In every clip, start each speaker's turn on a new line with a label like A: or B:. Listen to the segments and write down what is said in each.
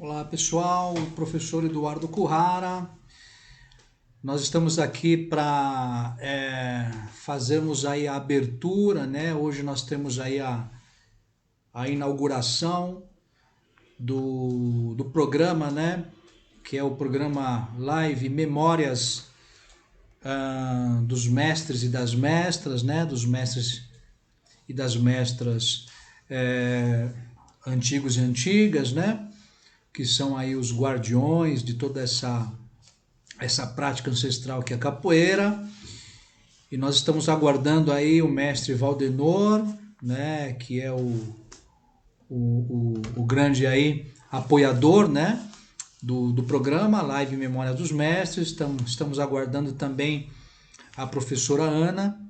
A: Olá pessoal, professor Eduardo Kurhara. Nós estamos aqui para fazermos aí a abertura, né? Hoje nós temos aí a inauguração do programa, né? Que é o programa Live Memórias dos mestres e das mestras, né? Dos mestres e das mestras antigos e antigas, né? Que são aí os guardiões de toda essa prática ancestral que é a capoeira. E nós estamos aguardando aí o mestre Valdenor, né, que é o grande aí apoiador, né, do programa Live Memória dos Mestres. Estamos aguardando também a professora Ana,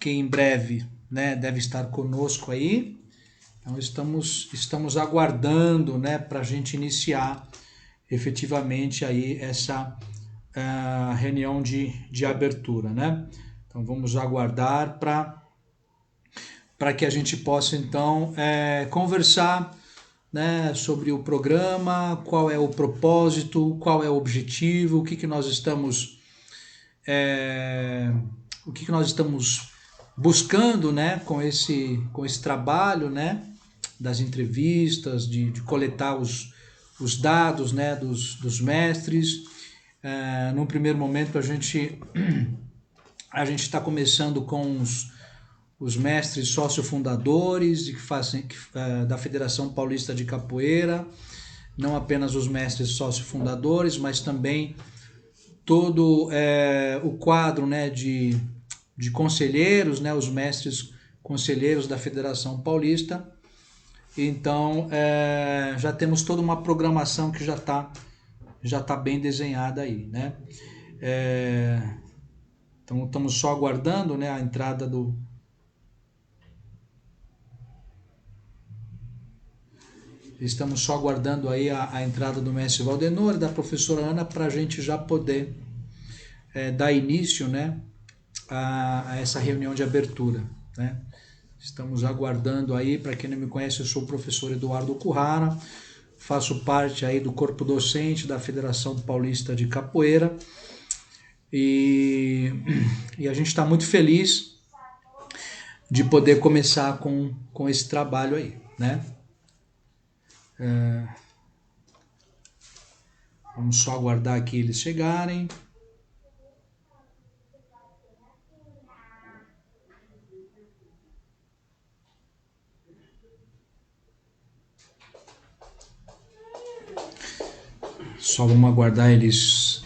A: que em breve, né, deve estar conosco aí. Então estamos aguardando, né, para a gente iniciar efetivamente aí essa reunião de abertura, né? Então vamos aguardar para que a gente possa então conversar, né, sobre o programa, qual é o propósito, qual é o objetivo, o que nós estamos buscando, né, com esse trabalho, né, das entrevistas, de coletar os dados, né, dos mestres. Num primeiro momento a gente está começando com os mestres sócio-fundadores da Federação Paulista de Capoeira, não apenas os mestres sócio-fundadores, mas também todo o quadro, né, de conselheiros, né, os mestres conselheiros da Federação Paulista. Então já temos toda uma programação que já tá bem desenhada aí, né? Então estamos só aguardando, né, a entrada Estamos só aguardando aí a entrada do mestre Valdenor e da professora Ana para a gente já poder dar início, né, a essa reunião de abertura, né? Estamos aguardando aí. Para quem não me conhece, eu sou o professor Eduardo Kurhara, faço parte aí do corpo docente da Federação Paulista de Capoeira e a gente está muito feliz de poder começar com esse trabalho aí, né? Vamos só aguardar aqui eles chegarem. Só vamos aguardar eles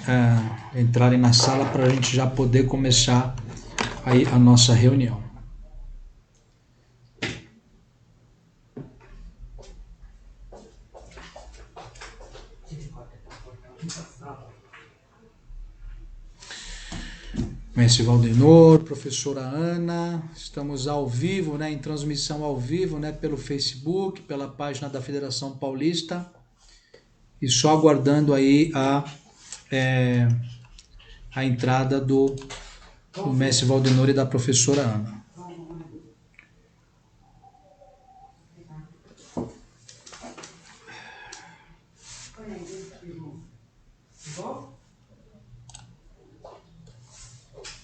A: entrarem na sala para a gente já poder começar aí a nossa reunião. Mestre Valdenor, professora Ana, estamos ao vivo, né, em transmissão ao vivo, né, pelo Facebook, pela página da Federação Paulista, e só aguardando aí a entrada do mestre Valdenor e da professora Ana.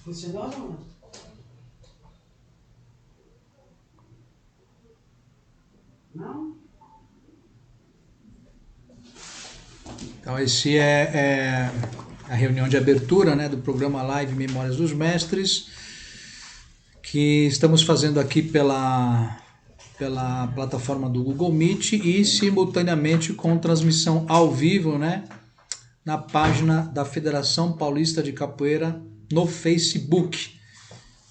B: Funcionou ou não? Não?
A: Então esse é a reunião de abertura, né, do programa Live Memórias dos Mestres, que estamos fazendo aqui pela plataforma do Google Meet e simultaneamente com transmissão ao vivo, né, na página da Federação Paulista de Capoeira no Facebook,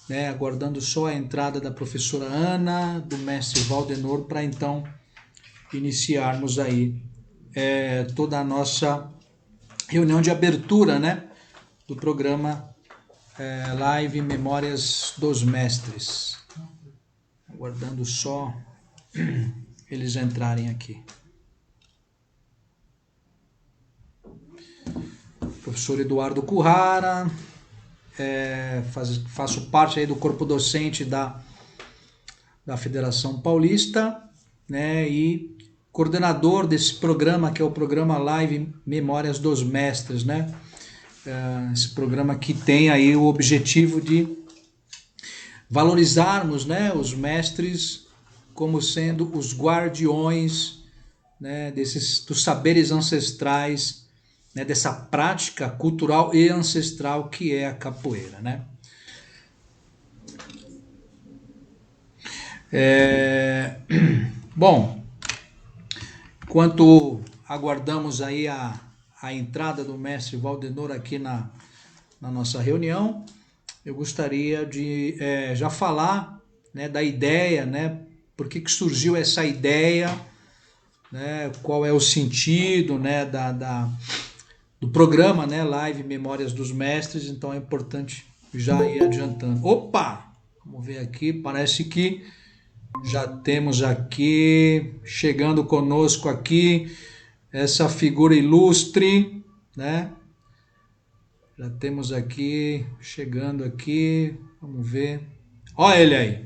A: né, aguardando só a entrada da professora Ana, do mestre Valdenor, para então iniciarmos aí toda a nossa reunião de abertura, né, do programa Live Memórias dos Mestres. Aguardando só eles entrarem aqui. Professor Eduardo Kurhara, faço parte aí do corpo docente da Federação Paulista, né, e coordenador desse programa, que é o programa Live Memórias dos Mestres, né? Esse programa que tem aí o objetivo de valorizarmos, né, os mestres como sendo os guardiões, né, dos saberes ancestrais, né, dessa prática cultural e ancestral que é a capoeira, né? Bom, enquanto aguardamos aí a entrada do mestre Valdenor aqui na nossa reunião, eu gostaria de já falar, né, da ideia, né, por que surgiu essa ideia, né, qual é o sentido, né, do programa, né, Live Memórias dos Mestres. Então é importante já ir adiantando. Opa! Vamos ver aqui, parece que já temos aqui, chegando conosco aqui, essa figura ilustre, né? Já temos aqui, chegando aqui, vamos ver. Ó ele aí.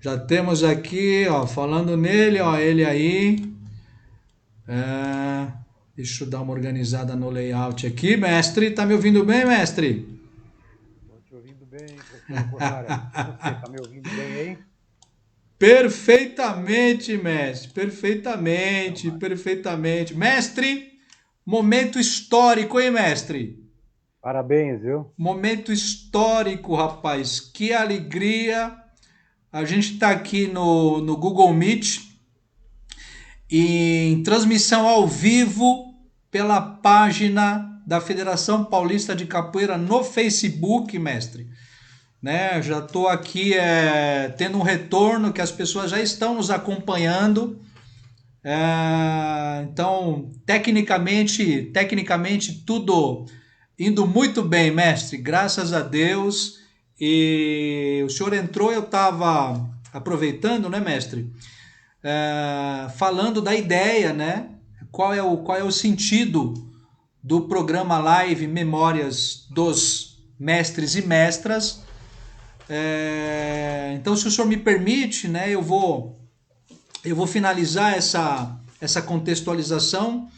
A: Já temos aqui, ó, falando nele, ó, ele aí. Deixa eu dar uma organizada no layout aqui. Mestre, tá me ouvindo bem, mestre?
C: Estou te ouvindo bem, professor Corrara. Você está me ouvindo bem aí?
A: Perfeitamente, mestre. Perfeitamente, perfeitamente. Mestre, momento histórico, hein, mestre?
C: Parabéns, viu?
A: Momento histórico, rapaz. Que alegria. A gente está aqui no Google Meet, em transmissão ao vivo pela página da Federação Paulista de Capoeira no Facebook, mestre. Né? Já estou aqui tendo um retorno que as pessoas já estão nos acompanhando. Então, tecnicamente tudo indo muito bem, mestre, graças a Deus. E o senhor entrou, eu estava aproveitando, né, mestre? Falando da ideia, né? Qual é o sentido do programa Live Memórias dos Mestres e Mestras. Então, se o senhor me permite, né, eu vou finalizar essa contextualização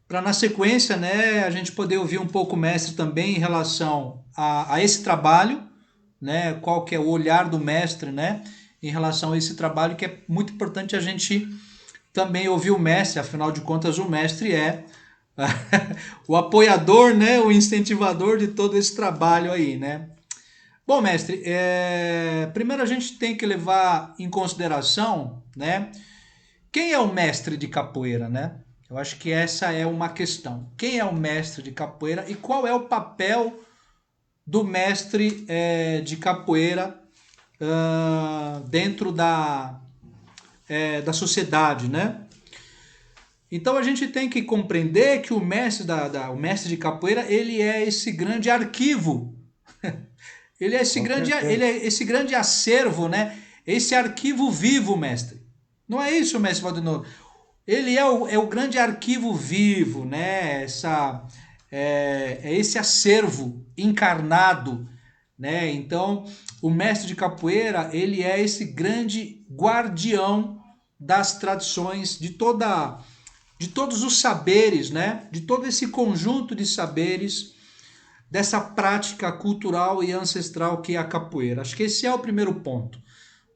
A: para, na sequência, né, a gente poder ouvir um pouco o mestre também em relação a esse trabalho, né, qual que é o olhar do mestre, né, em relação a esse trabalho, que é muito importante a gente também ouvir o mestre. Afinal de contas, o mestre é o apoiador, né, o incentivador de todo esse trabalho aí, né. Bom, mestre, primeiro a gente tem que levar em consideração, né, quem é o mestre de capoeira, né? Eu acho que essa é uma questão. Quem é o mestre de capoeira e qual é o papel do mestre de capoeira dentro da sociedade, né? Então a gente tem que compreender que o mestre o mestre de capoeira, ele é esse grande arquivo. Ele é esse grande acervo, né? Esse arquivo vivo, mestre. Não é isso, mestre Valdenor? Ele é o grande arquivo vivo, né? Esse acervo encarnado, né? Então, o mestre de capoeira, ele é esse grande guardião das tradições, de todos os saberes, né? De todo esse conjunto de saberes dessa prática cultural e ancestral que é a capoeira. Acho que esse é o primeiro ponto,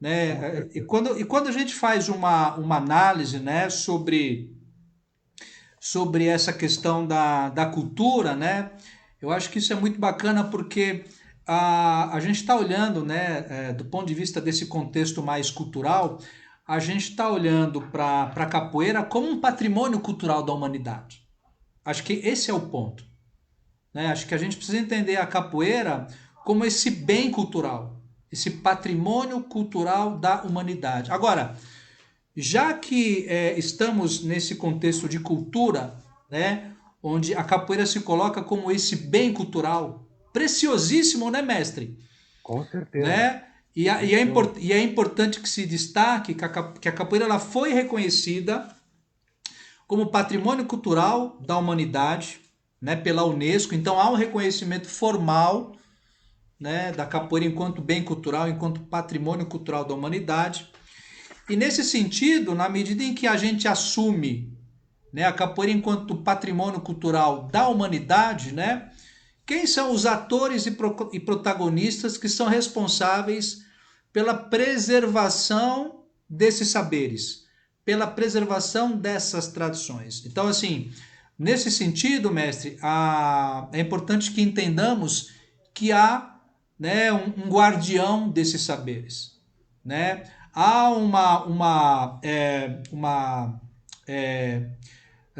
A: né? E quando a gente faz uma análise, né, sobre essa questão da cultura, né, eu acho que isso é muito bacana porque a gente está olhando, né, do ponto de vista desse contexto mais cultural, a gente está olhando para a capoeira como um patrimônio cultural da humanidade. Acho que esse é o ponto, né? Acho que a gente precisa entender a capoeira como esse bem cultural, esse patrimônio cultural da humanidade. Agora, já que estamos nesse contexto de cultura, né, onde a capoeira se coloca como esse bem cultural preciosíssimo, né, mestre?
C: Com certeza.
A: Né? E é importante que se destaque que a capoeira ela foi reconhecida como patrimônio cultural da humanidade, né, pela Unesco. Então há um reconhecimento formal, né, da capoeira enquanto bem cultural, enquanto patrimônio cultural da humanidade. E nesse sentido, na medida em que a gente assume, né, a capoeira enquanto patrimônio cultural da humanidade, né, quem são os atores e protagonistas que são responsáveis pela preservação desses saberes, pela preservação dessas tradições? Então, assim, nesse sentido, mestre, é importante que entendamos que há, né, um guardião desses saberes, né? Há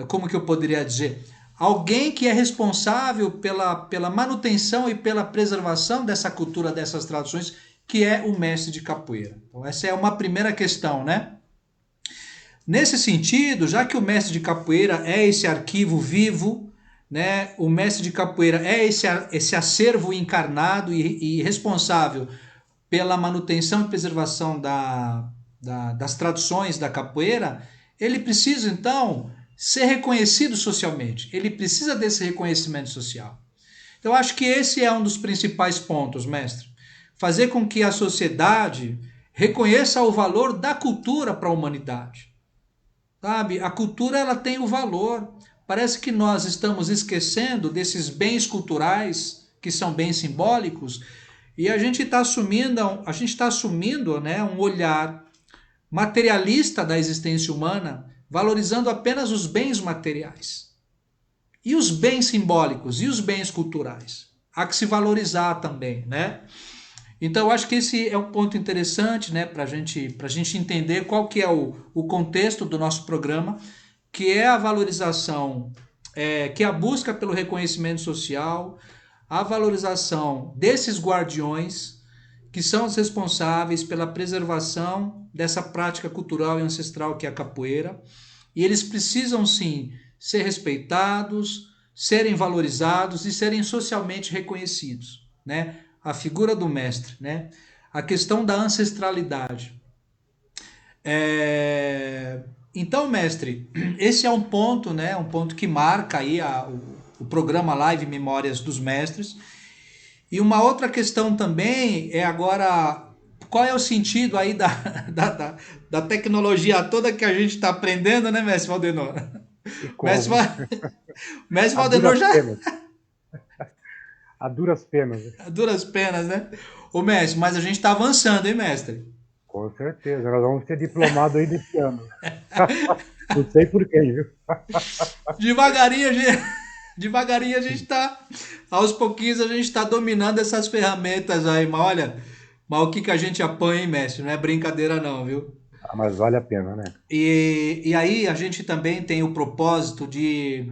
A: como que eu poderia dizer? Alguém que é responsável pela manutenção e pela preservação dessa cultura, dessas tradições, que é o mestre de capoeira. Então, essa é uma primeira questão, né? Nesse sentido, já que o mestre de capoeira é esse arquivo vivo, né? O mestre de capoeira é esse acervo encarnado e responsável pela manutenção e preservação das tradições da capoeira, ele precisa, então, ser reconhecido socialmente. Ele precisa desse reconhecimento social. Então, eu acho que esse é um dos principais pontos, mestre. Fazer com que a sociedade reconheça o valor da cultura para a humanidade. Sabe? A cultura, ela tem o valor. Parece que nós estamos esquecendo desses bens culturais, que são bens simbólicos, e a gente está assumindo, né, um olhar materialista da existência humana, valorizando apenas os bens materiais. E os bens simbólicos, e os bens culturais? Há que se valorizar também, né? Então, eu acho que esse é um ponto interessante, né, para a gente entender qual que é o contexto do nosso programa, que é a valorização, que é a busca pelo reconhecimento social, a valorização desses guardiões que são os responsáveis pela preservação dessa prática cultural e ancestral que é a capoeira. E eles precisam, sim, ser respeitados, serem valorizados e serem socialmente reconhecidos, né? A figura do mestre, né? A questão da ancestralidade. Então, mestre, esse é um ponto, né? Um ponto que marca aí o programa Live Memórias dos Mestres. E uma outra questão também é agora, qual é o sentido aí da tecnologia toda que a gente está aprendendo, né, mestre Valdenor?
C: E
A: Mestre,
C: como?
A: mestre
C: A
A: Valdenor
C: duras
A: já...
C: penas. A duras penas.
A: A duras penas, né? Ô, mestre, mas a gente está avançando, hein, mestre?
C: Com certeza. Nós vamos ser diplomados aí desse ano. Não sei por quê, viu?
A: Devagarinho devagarinho a gente está, aos pouquinhos a gente está dominando essas ferramentas aí, mas olha, mas o que que a gente apanha, hein, mestre? Não é brincadeira não, viu?
C: Ah, mas vale a pena, né?
A: E aí a gente também tem o propósito de,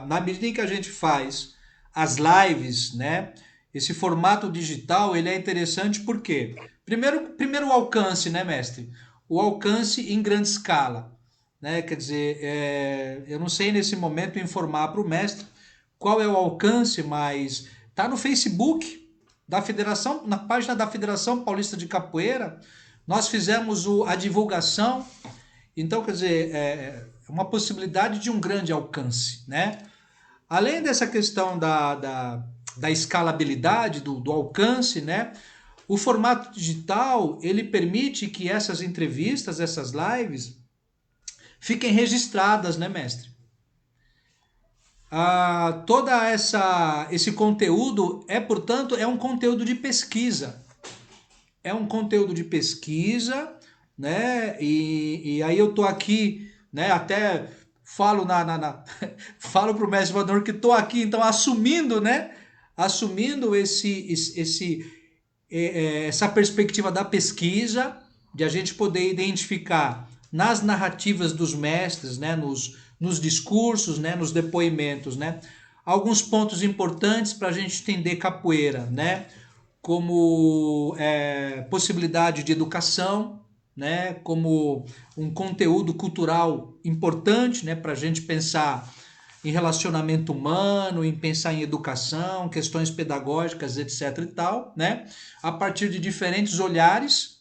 A: na medida em que a gente faz as lives, né? Esse formato digital, ele é interessante porque, primeiro o alcance, né, mestre? O alcance em grande escala, né? Quer dizer, eu não sei nesse momento informar para o mestre qual é o alcance, mas tá no Facebook da Federação, na página da Federação Paulista de Capoeira, nós fizemos a divulgação. Então, quer dizer, uma possibilidade de um grande alcance, né? Além dessa questão da escalabilidade, do alcance, né? O formato digital, ele permite que essas entrevistas, essas lives, fiquem registradas, né, mestre? Toda esse conteúdo portanto, é um conteúdo de pesquisa. É um conteúdo de pesquisa, né? E aí eu tô aqui, né? Até falo falo pro mestre Vador que tô aqui, então assumindo, né? Assumindo essa perspectiva da pesquisa, de a gente poder identificar nas narrativas dos mestres, né? Nos discursos, né? Nos depoimentos, né? Alguns pontos importantes para a gente entender capoeira, né? Como possibilidade de educação, né? Como um conteúdo cultural importante, né? Para a gente pensar em relacionamento humano, em pensar em educação, questões pedagógicas, etc. e tal, né? A partir de diferentes olhares,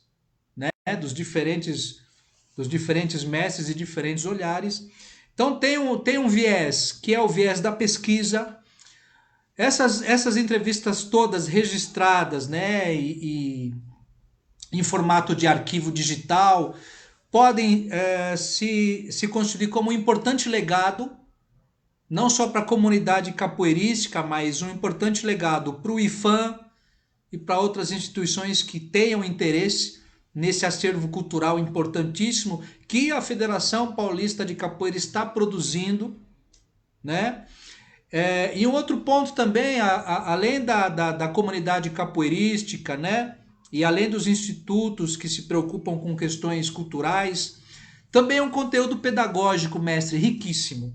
A: né? Dos diferentes mestres e diferentes olhares. Então tem um viés, que é o viés da pesquisa. Essas entrevistas todas registradas, né, e em formato de arquivo digital, podem se constituir como um importante legado, não só para a comunidade capoeirística, mas um importante legado para o IFAM e para outras instituições que tenham interesse nesse acervo cultural importantíssimo que a Federação Paulista de Capoeira está produzindo, né? E um outro ponto também, além da comunidade capoeirística, né? E além dos institutos que se preocupam com questões culturais, também é um conteúdo pedagógico, mestre, riquíssimo.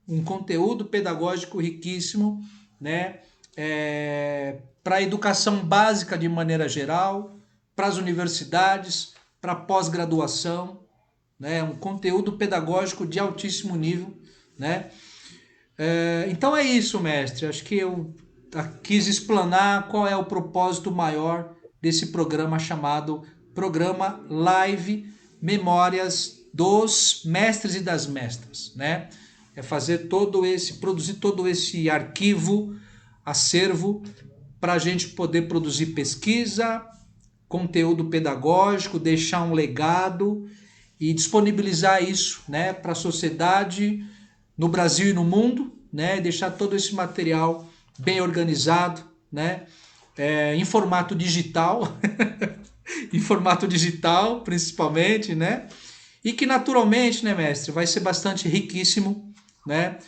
A: Um conteúdo pedagógico riquíssimo, né? Para a educação básica de maneira geral, para as universidades, para a pós-graduação, né? Um conteúdo pedagógico de altíssimo nível, né? Então é isso, mestre. Acho que eu quis explanar qual é o propósito maior desse programa chamado Programa Live Memórias dos Mestres e das Mestras, né? É produzir todo esse arquivo, acervo, para a gente poder produzir pesquisa, conteúdo pedagógico, deixar um legado e disponibilizar isso, né, para a sociedade no Brasil e no mundo, né, deixar todo esse material bem organizado, né, em formato digital, em formato digital principalmente, né, e que naturalmente, né, mestre, vai ser bastante riquíssimo, né,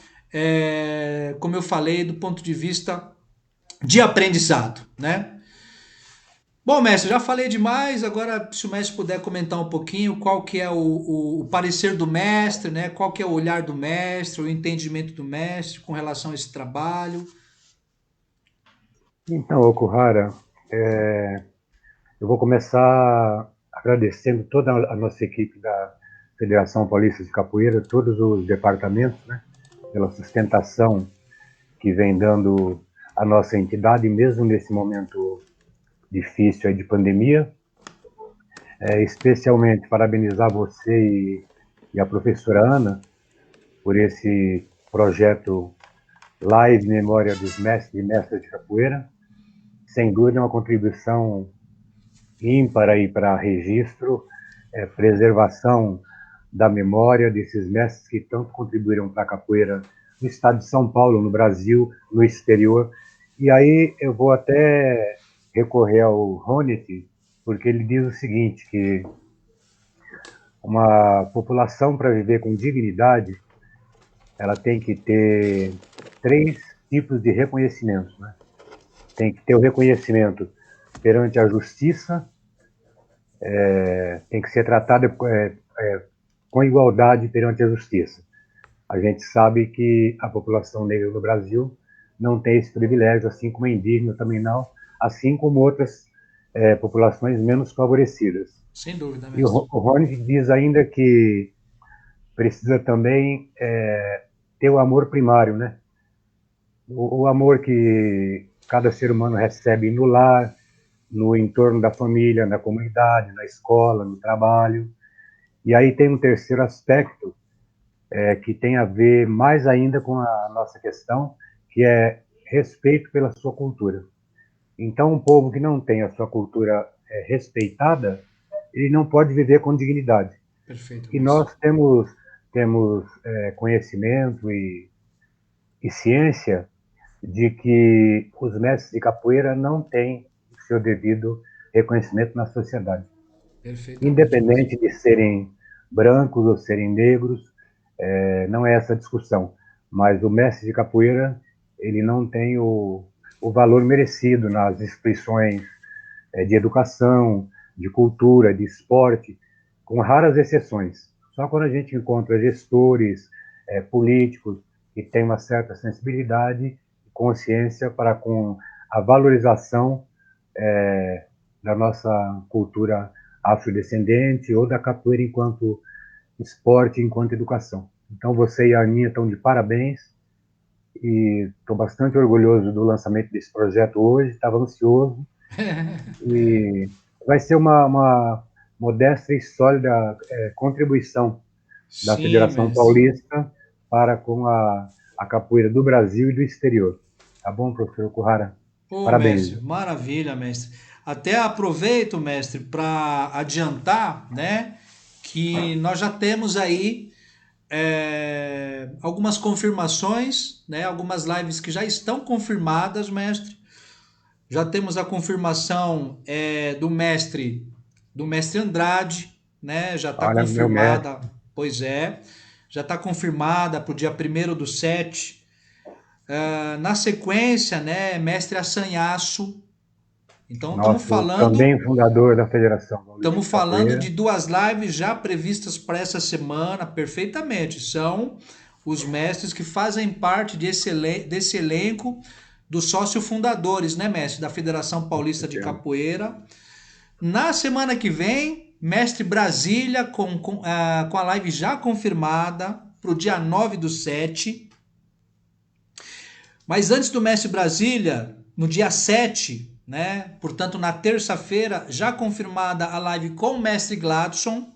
A: como eu falei, do ponto de vista de aprendizado, né. Bom, mestre, já falei demais, agora se o mestre puder comentar um pouquinho qual que é o parecer do mestre, né? Qual que é o olhar do mestre, o entendimento do mestre com relação a esse trabalho.
C: Então, Okuhara, eu vou começar agradecendo toda a nossa equipe da Federação Paulista de Capoeira, todos os departamentos, né, pela sustentação que vem dando a nossa entidade, mesmo nesse momento difícil aí de pandemia. Especialmente parabenizar você e a professora Ana por esse projeto Live Memória dos Mestres e Mestras de Capoeira. Sem dúvida, uma contribuição ímpar aí para registro, preservação da memória desses mestres que tanto contribuíram para a capoeira no estado de São Paulo, no Brasil, no exterior. E aí eu vou até recorrer ao Honneth, porque ele diz o seguinte, que uma população, para viver com dignidade, ela tem que ter 3 tipos de reconhecimento, né? Tem que ter o reconhecimento perante a justiça, tem que ser tratada com igualdade perante a justiça. A gente sabe que a população negra no Brasil não tem esse privilégio, assim como a indígena também não, assim como outras populações menos favorecidas.
A: Sem dúvida,
C: E o
A: mestre.
C: Rony diz ainda que precisa também ter o amor primário, né? O amor que cada ser humano recebe no lar, no entorno da família, na comunidade, na escola, no trabalho. E aí tem um terceiro aspecto que tem a ver mais ainda com a nossa questão, que é respeito pela sua cultura. Então, um povo que não tem a sua cultura respeitada, ele não pode viver com dignidade.
A: Perfeito,
C: E
A: mestre.
C: nós temos conhecimento e ciência de que os mestres de capoeira não têm o seu devido reconhecimento na sociedade.
A: Perfeitamente, mestre.
C: Independente de serem brancos ou serem negros, não é essa a discussão. Mas o mestre de capoeira, ele não tem o valor merecido nas instituições de educação, de cultura, de esporte, com raras exceções. Só quando a gente encontra gestores, políticos, que têm uma certa sensibilidade e consciência para com a valorização da nossa cultura afrodescendente ou da capoeira enquanto esporte, enquanto educação. Então você e a Aninha estão de parabéns e estou bastante orgulhoso do lançamento desse projeto hoje, estava ansioso e vai ser uma modesta e sólida contribuição da
A: Sim,
C: Federação
A: mestre.
C: Paulista para com a capoeira do Brasil e do exterior. Tá bom, professor Kuhara?
A: Ô,
C: Parabéns.
A: mestre, maravilha, mestre. Até aproveito, mestre, para adiantar, né, que nós já temos aí algumas confirmações, né? Algumas lives que já estão confirmadas, mestre. Já temos a confirmação do mestre Andrade, né? Já está
C: Olha, meu mestre.
A: confirmada, pois é, já está confirmada para o dia 1º/7. Na sequência, né? Mestre Assanhaço. Então
C: Nosso também fundador da Federação Paulista
A: estamos
C: de
A: falando
C: Capoeira.
A: de 2 lives já previstas para essa semana, perfeitamente. São os mestres que fazem parte desse elenco dos sócio-fundadores, né, mestre, da Federação Paulista de Capoeira. Na semana que vem, mestre Brasília, com a live já confirmada para o dia 9/7. Mas antes do mestre Brasília, no dia 7, né? Portanto, na terça-feira, já confirmada a live com o mestre Gladson.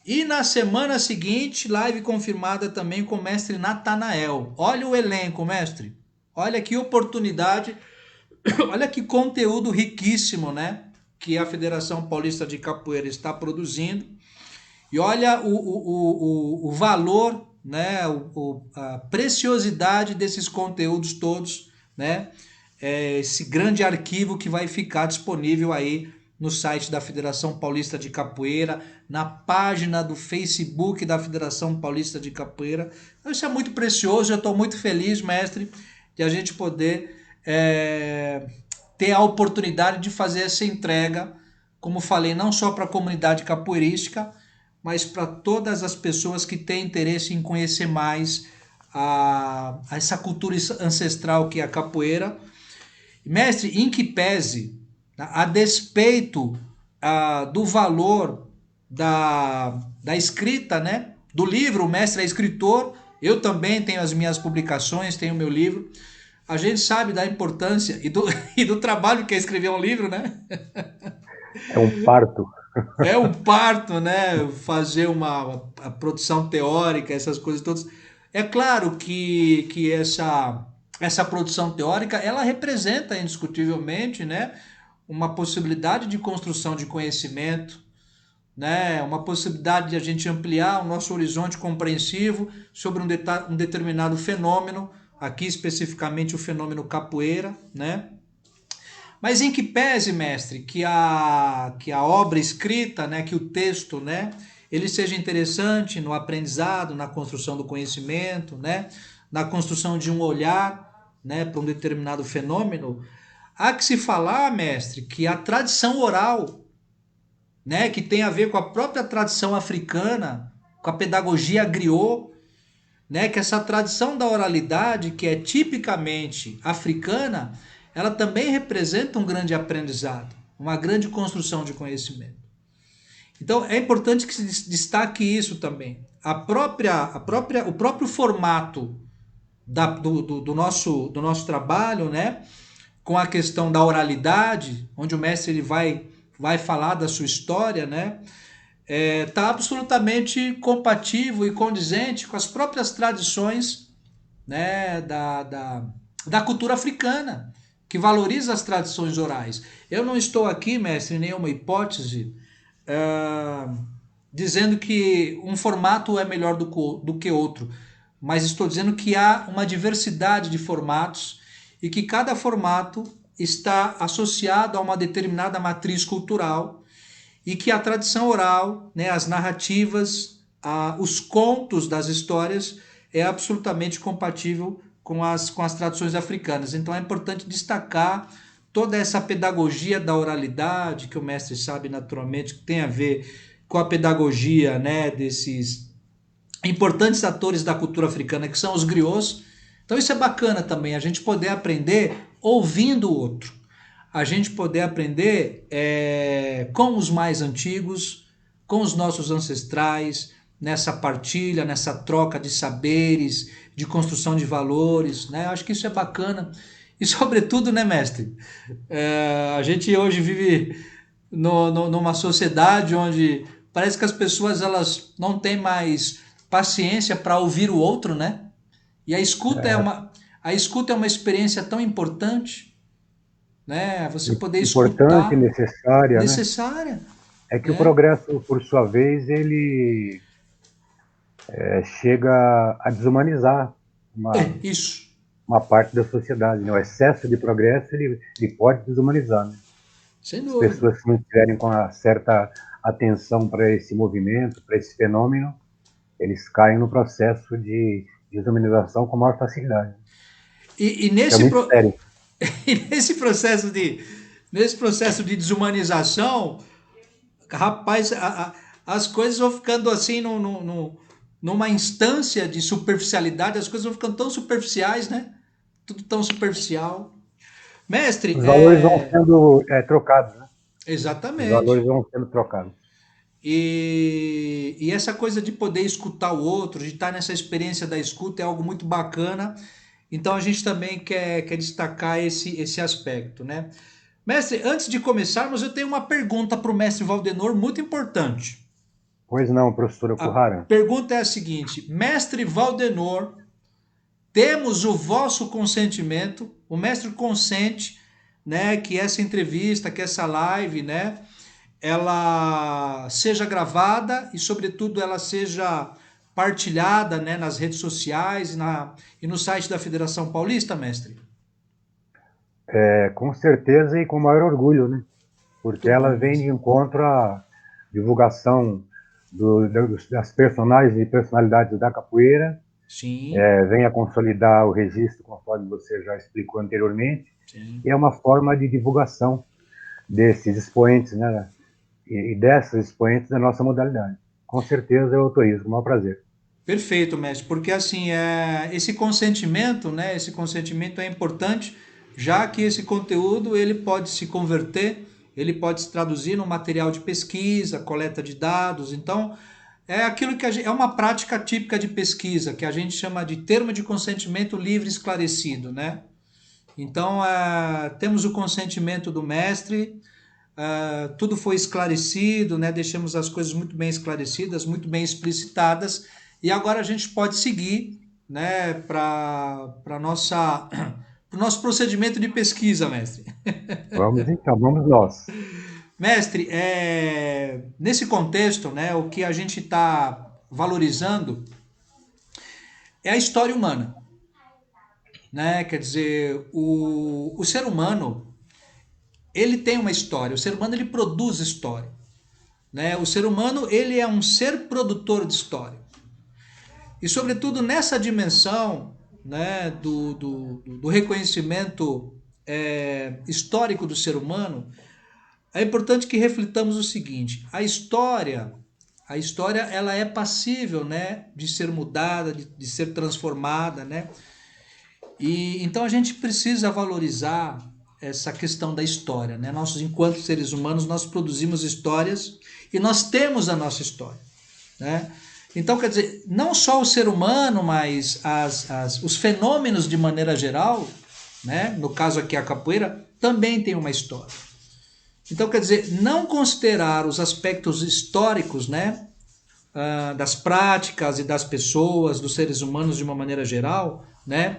A: E na semana seguinte, live confirmada também com o mestre Natanael. Olha o elenco, mestre. Olha que oportunidade, olha que conteúdo riquíssimo, né? Que a Federação Paulista de Capoeira está produzindo. E olha o valor, né? A preciosidade desses conteúdos todos, né? Esse grande arquivo que vai ficar disponível aí no site da Federação Paulista de Capoeira, na página do Facebook da Federação Paulista de Capoeira. Então, isso é muito precioso, eu estou muito feliz, mestre, de a gente poder ter a oportunidade de fazer essa entrega, como falei, não só para a comunidade capoeirística, mas para todas as pessoas que têm interesse em conhecer mais essa cultura ancestral que é a capoeira. Mestre, em que pese, a despeito do valor da escrita, né, do livro, o mestre é escritor, eu também tenho as minhas publicações, tenho o meu livro, a gente sabe da importância e do trabalho que é escrever um livro, né?
C: É um parto.
A: É um parto, né? Fazer a produção teórica, essas coisas todas. É claro que essa produção teórica, ela representa indiscutivelmente, né, uma possibilidade de construção de conhecimento, né, uma possibilidade de a gente ampliar o nosso horizonte compreensivo sobre um determinado fenômeno, aqui especificamente o fenômeno capoeira, né? Mas em que pese, mestre, que a obra escrita, né, que o texto, né, ele seja interessante no aprendizado, na construção do conhecimento, né, na construção de um olhar, né, para um determinado fenômeno, há que se falar, mestre, que a tradição oral, né, que tem a ver com a própria tradição africana, com a pedagogia griot, né, que essa tradição da oralidade, que é tipicamente africana, ela também representa um grande aprendizado, uma grande construção de conhecimento. Então é importante que se destaque isso também. O próprio formato do nosso trabalho, né, com a questão da oralidade, onde o mestre ele vai falar da sua história, né, está absolutamente compatível e condizente com as próprias tradições, né, da cultura africana, que valoriza as tradições orais. Eu não estou aqui, mestre, em nenhuma hipótese, dizendo que um formato é melhor do que outro, mas estou dizendo que há uma diversidade de formatos e que cada formato está associado a uma determinada matriz cultural e que a tradição oral, né, as narrativas, os contos das histórias é absolutamente compatível com as tradições africanas. Então é importante destacar toda essa pedagogia da oralidade, que o mestre sabe naturalmente que tem a ver com a pedagogia, né, desses importantes atores da cultura africana, que são os griots. Então isso é bacana também, a gente poder aprender ouvindo o outro. A gente poder aprender com os mais antigos, com os nossos ancestrais, nessa partilha, nessa troca de saberes, de construção de valores, né? Acho que isso é bacana. E sobretudo, né, mestre? A gente hoje vive numa sociedade onde parece que as pessoas elas não têm mais paciência para ouvir o outro, né? E a escuta a escuta é uma experiência tão importante, né? Você poder
C: Importante,
A: escutar,
C: necessária, né?
A: necessária.
C: É que o
A: né?
C: progresso, por sua vez, ele chega a desumanizar uma,
A: Isso,
C: uma parte da sociedade, né? O excesso de progresso, ele pode desumanizar, né?
A: sem
C: As
A: dúvida.
C: pessoas, se não tiverem com uma certa atenção para esse movimento, para esse fenômeno, eles caem no processo de desumanização com maior facilidade.
A: E
C: Isso é
A: nesse,
C: muito sério.
A: e nesse processo de desumanização, rapaz, as coisas vão ficando assim numa instância de superficialidade, as coisas vão ficando tão superficiais, né? Tudo tão superficial. Mestre,
C: Os valores vão sendo trocados, né? Os valores
A: exatamente.
C: vão sendo trocados.
A: E essa coisa de poder escutar o outro, de estar nessa experiência da escuta é algo muito bacana. Então a gente também quer destacar esse aspecto, né? Mestre, antes de começarmos, eu tenho uma pergunta para o mestre Valdenor muito importante.
C: Pois não, professora
A: A
C: Okuhara?
A: pergunta é a seguinte: Mestre Valdenor, temos o vosso consentimento? O mestre consente, né, que essa entrevista, que essa live, né, ela seja gravada e, sobretudo, ela seja partilhada, né, nas redes sociais e no site da Federação Paulista, mestre?
C: Com certeza e com maior orgulho, né? Porque
A: Muito bom,
C: ela vem de
A: mestre.
C: encontro à divulgação das personagens e personalidades da capoeira,
A: Sim,
C: vem a consolidar o registro, conforme você já explicou anteriormente,
A: sim.
C: e é uma forma de divulgação desses expoentes, né? E dessas expoentes da nossa modalidade. Com certeza eu autorizo, com o maior prazer.
A: Perfeito, mestre, porque assim, esse consentimento, né, esse consentimento é importante, já que esse conteúdo ele pode se converter, ele pode se traduzir num material de pesquisa, coleta de dados, então é aquilo que é uma prática típica de pesquisa, que a gente chama de termo de consentimento livre e esclarecido, né? Então, temos o consentimento do mestre, tudo foi esclarecido, né? Deixamos as coisas muito bem esclarecidas, muito bem explicitadas, e agora a gente pode seguir, né, para nossa para o nosso procedimento de pesquisa, mestre.
C: Vamos então, vamos nós.
A: Mestre, nesse contexto, né, o que a gente está valorizando é a história humana, né? Quer dizer, o ser humano ele tem uma história, o ser humano ele produz história, né? O ser humano ele é um ser produtor de história. E, sobretudo, nessa dimensão, né, do reconhecimento histórico do ser humano, é importante que reflitamos o seguinte: a história ela é passível, né, de ser mudada, de ser transformada, né? E então a gente precisa valorizar essa questão da história, né? Nós, enquanto seres humanos, nós produzimos histórias e nós temos a nossa história, né? Então, quer dizer, não só o ser humano, mas os fenômenos de maneira geral, né? No caso aqui a capoeira, também tem uma história. Então, quer dizer, não considerar os aspectos históricos, né? Das práticas e das pessoas, dos seres humanos de uma maneira geral, né?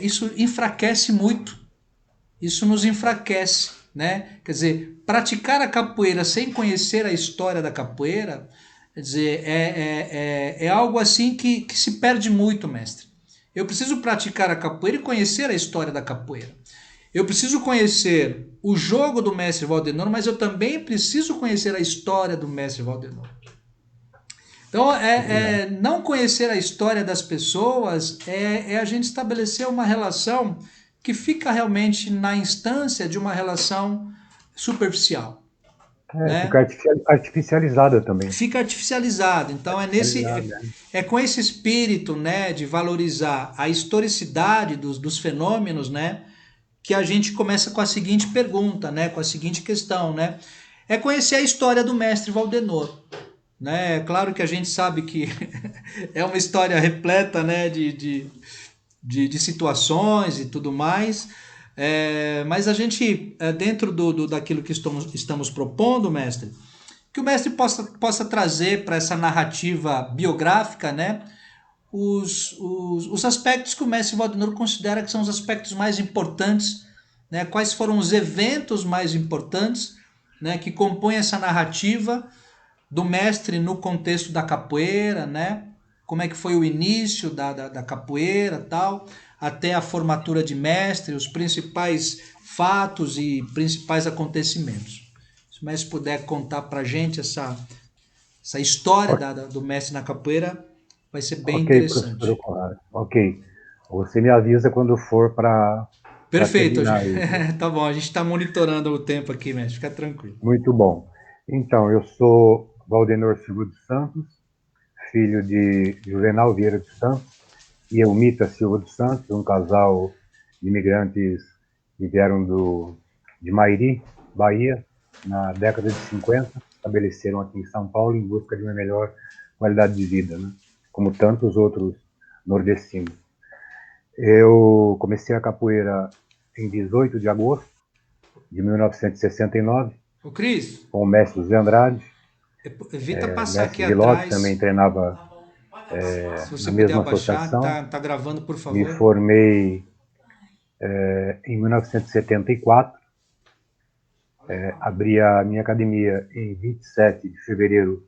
A: Isso enfraquece muito, isso nos enfraquece, né? Quer dizer, praticar a capoeira sem conhecer a história da capoeira, quer dizer, é algo assim que se perde muito, mestre. Eu preciso praticar a capoeira e conhecer a história da capoeira. Eu preciso conhecer o jogo do mestre Valdenor, mas eu também preciso conhecer a história do mestre Valdenor. Então, não conhecer a história das pessoas é a gente estabelecer uma relação que fica realmente na instância de uma relação superficial,
C: Fica
A: né?
C: artificializada também.
A: Fica artificializado. Então,
C: Artificializada,
A: com esse espírito, né, de valorizar a historicidade dos fenômenos, né, que a gente começa com a seguinte pergunta, né, com a seguinte questão, né? É conhecer a história do mestre Valdenor. Né? É claro que a gente sabe que é uma história repleta, né, de situações e tudo mais, mas a gente, dentro daquilo que estamos propondo, mestre, que o mestre possa trazer para essa narrativa biográfica, né, os aspectos que o mestre Valdenor considera que são os aspectos mais importantes, né, quais foram os eventos mais importantes né, que compõem essa narrativa do mestre no contexto da capoeira, né? Como é que foi o início da capoeira, tal, até a formatura de mestre, os principais fatos e principais acontecimentos. Se o mestre puder contar pra gente essa história
C: O-
A: do mestre na capoeira, vai ser bem
C: Ok, professor
A: interessante.
C: Conrado. Ok. Você me avisa quando for para
A: Perfeito,
C: terminar aí, viu?
A: tá bom, a gente está monitorando o tempo aqui, mestre, fica tranquilo.
C: Muito bom. Então, eu sou Valdenor Silva dos Santos, filho de Juvenal Vieira dos Santos e Elmita Silva dos Santos, um casal de imigrantes que vieram de Mairi, Bahia, na década de 50, estabeleceram aqui em São Paulo em busca de uma melhor qualidade de vida, né? Como tantos outros nordestinos. Eu comecei a capoeira em 18 de agosto de 1969,
A: Ô Cris,
C: com o mestre José Andrade.
A: evita passar aqui
C: Mestre Gilotti também
A: atrás,
C: treinava
A: se você
C: na
A: puder
C: mesma
A: abaixar,
C: associação.
A: tá gravando, por
C: Me
A: favor.
C: formei em 1974, abri a minha academia em 27 de fevereiro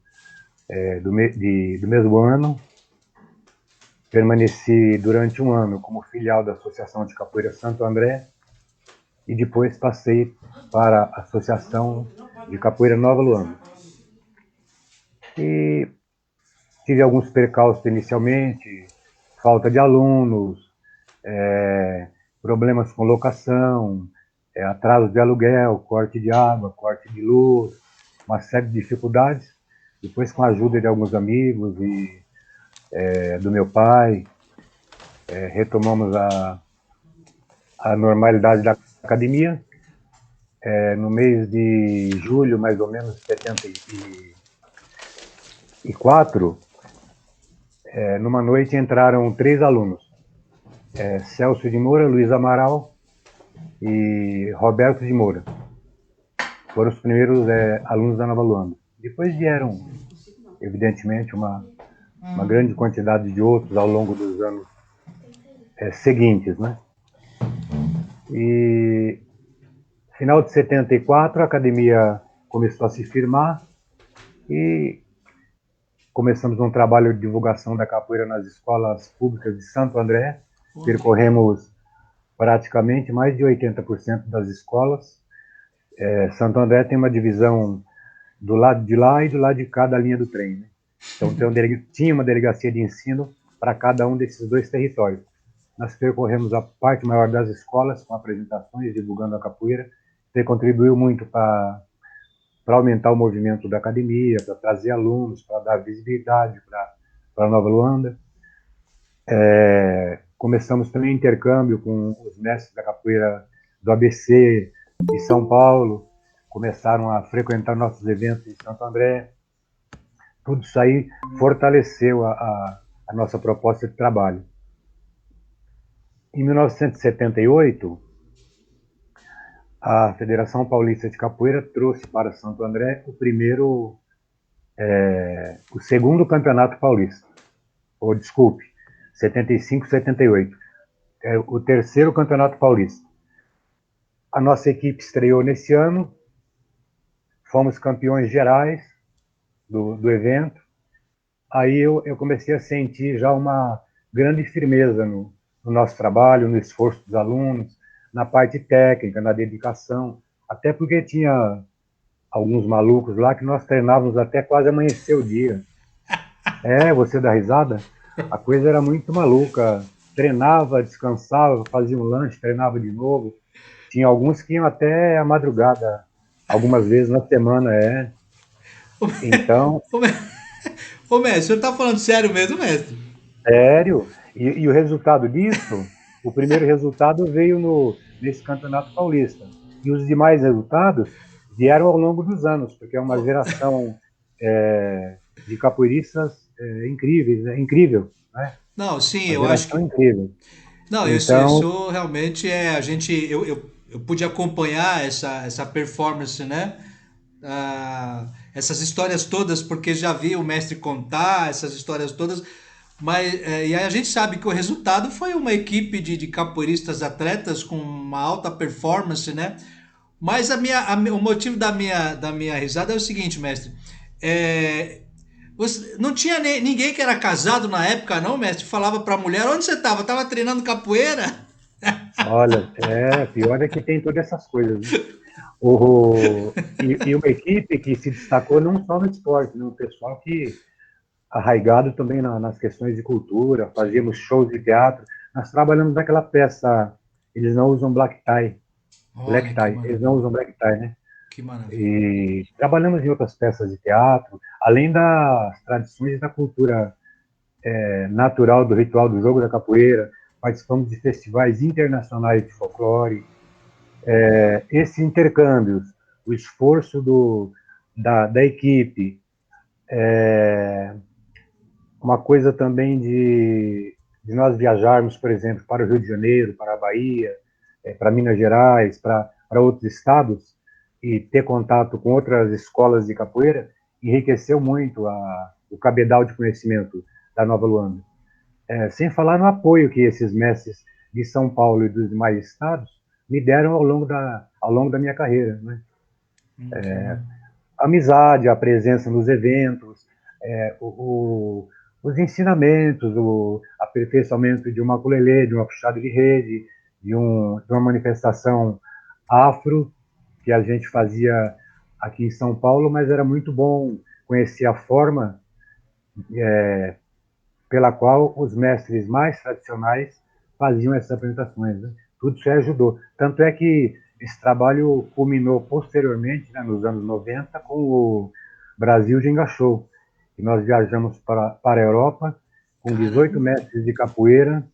C: do mesmo ano. Permaneci durante um ano como filial da Associação de Capoeira Santo André e depois passei para a Associação de Capoeira Nova Luanda. E tive alguns percalços inicialmente, falta de alunos, problemas com locação, atraso de aluguel, corte de água, corte de luz, uma série de dificuldades. Depois, com a ajuda de alguns amigos e do meu pai, retomamos a normalidade da academia. No mês de julho, mais ou menos, de 74, numa noite entraram 3 alunos, Celso de Moura, Luiz Amaral e Roberto de Moura. Foram os primeiros alunos da Nova Luanda. Depois vieram, evidentemente, uma grande quantidade de outros ao longo dos anos seguintes, né? E final de 74, a academia começou a se firmar e começamos um trabalho de divulgação da capoeira nas escolas públicas de Santo André. Percorremos praticamente mais de 80% das escolas. Santo André tem uma divisão do lado de lá e do lado de cá da linha do trem, né? Então tinha uma delegacia de ensino para cada um desses 2 territórios. Nós percorremos a parte maior das escolas com apresentações, divulgando a capoeira, que contribuiu muito para aumentar o movimento da academia, para trazer alunos, para dar visibilidade para Nova Luanda. Começamos também intercâmbio com os mestres da capoeira do ABC de São Paulo, começaram a frequentar nossos eventos em Santo André. Tudo isso aí fortaleceu a nossa proposta de trabalho. Em 1978, a Federação Paulista de Capoeira trouxe para Santo André o segundo campeonato paulista. Ou desculpe, 75, 78. O terceiro campeonato paulista. A nossa equipe estreou nesse ano, fomos campeões gerais do evento. Aí eu comecei a sentir já uma grande firmeza no nosso trabalho, no esforço dos alunos, na parte técnica, na dedicação, até porque tinha alguns malucos lá que nós treinávamos até quase amanhecer o dia. Você dá risada? A coisa era muito maluca. Treinava, descansava, fazia um lanche, treinava de novo. Tinha alguns que iam até a madrugada, algumas vezes na semana, Então,
A: Ô mestre, o senhor tá falando sério mesmo, mestre?
C: sério. E o resultado disso, o primeiro resultado veio nesse Campeonato Paulista. E os demais resultados vieram ao longo dos anos, porque é uma geração de capoeiristas incríveis, incrível, né?
A: Não, sim,
C: Uma
A: eu acho
C: geração
A: que.
C: incrível.
A: Não,
C: Então,
A: isso realmente a gente. Eu pude acompanhar essa performance, né? Essas histórias todas, porque já vi o mestre contar essas histórias todas. Mas e aí a gente sabe que o resultado foi uma equipe de capoeiristas atletas com uma alta performance, né? Mas o motivo da minha risada é o seguinte, mestre. É, não tinha ninguém que era casado na época, não, mestre? Falava pra mulher, onde você estava? Tava treinando capoeira?
C: Olha, pior é que tem todas essas coisas, né? E uma equipe que se destacou não só no esporte, né? Um pessoal que arraigado também nas questões de cultura,
A: Sim.
C: fazíamos shows de teatro. Nós trabalhamos naquela peça, eles não usam black
A: Olha que
C: tie, eles não
A: maravilha.
C: usam black tie, né?
A: Que maravilha.
C: E trabalhamos em outras peças de teatro, além das tradições da cultura natural do ritual do jogo da capoeira, participamos de festivais internacionais de folclore, esses intercâmbios, o esforço da equipe, uma coisa também de nós viajarmos, por exemplo, para o Rio de Janeiro, para a Bahia, para Minas Gerais, para outros estados, e ter contato com outras escolas de capoeira, enriqueceu muito o cabedal de conhecimento da Nova Luanda. Sem falar no apoio que esses mestres de São Paulo e dos demais estados me deram ao longo da minha carreira, né?
A: Que bom.
C: Amizade, a presença nos eventos, é, o, o, os ensinamentos, o aperfeiçoamento de uma ukulele, de uma puxada de rede, de uma manifestação afro que a gente fazia aqui em São Paulo, mas era muito bom conhecer a forma pela qual os mestres mais tradicionais faziam essas apresentações, né? Tudo isso ajudou. Tanto é que esse trabalho culminou posteriormente, né, nos anos 90, com o Brasil Ginga Show. E nós viajamos para a Europa com 18
A: Caramba,
C: mestres de capoeira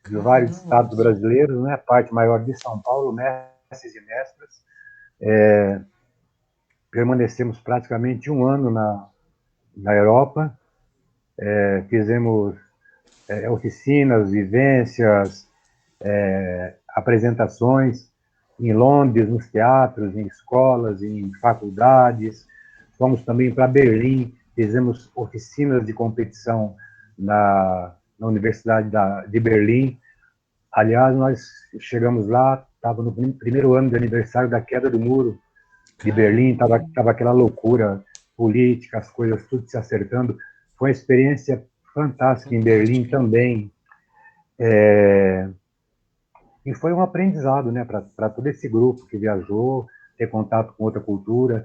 C: de vários
A: caramba,
C: estados
A: mestre.
C: brasileiros, né, a parte maior de São Paulo, mestres e mestras. Permanecemos praticamente um ano na Europa, fizemos oficinas, vivências, apresentações em Londres, nos teatros, em escolas, em faculdades. Fomos também para Berlim, fizemos oficinas de competição na Universidade de Berlim. Aliás, nós chegamos lá, estava no primeiro ano de aniversário da queda do muro de Berlim,
A: Caramba.
C: estava aquela loucura política, as coisas tudo se acertando. Foi uma experiência fantástica em Berlim
A: Fantástico, hein?
C: também. E foi um aprendizado, né, para todo esse grupo que viajou, ter contato com outra cultura.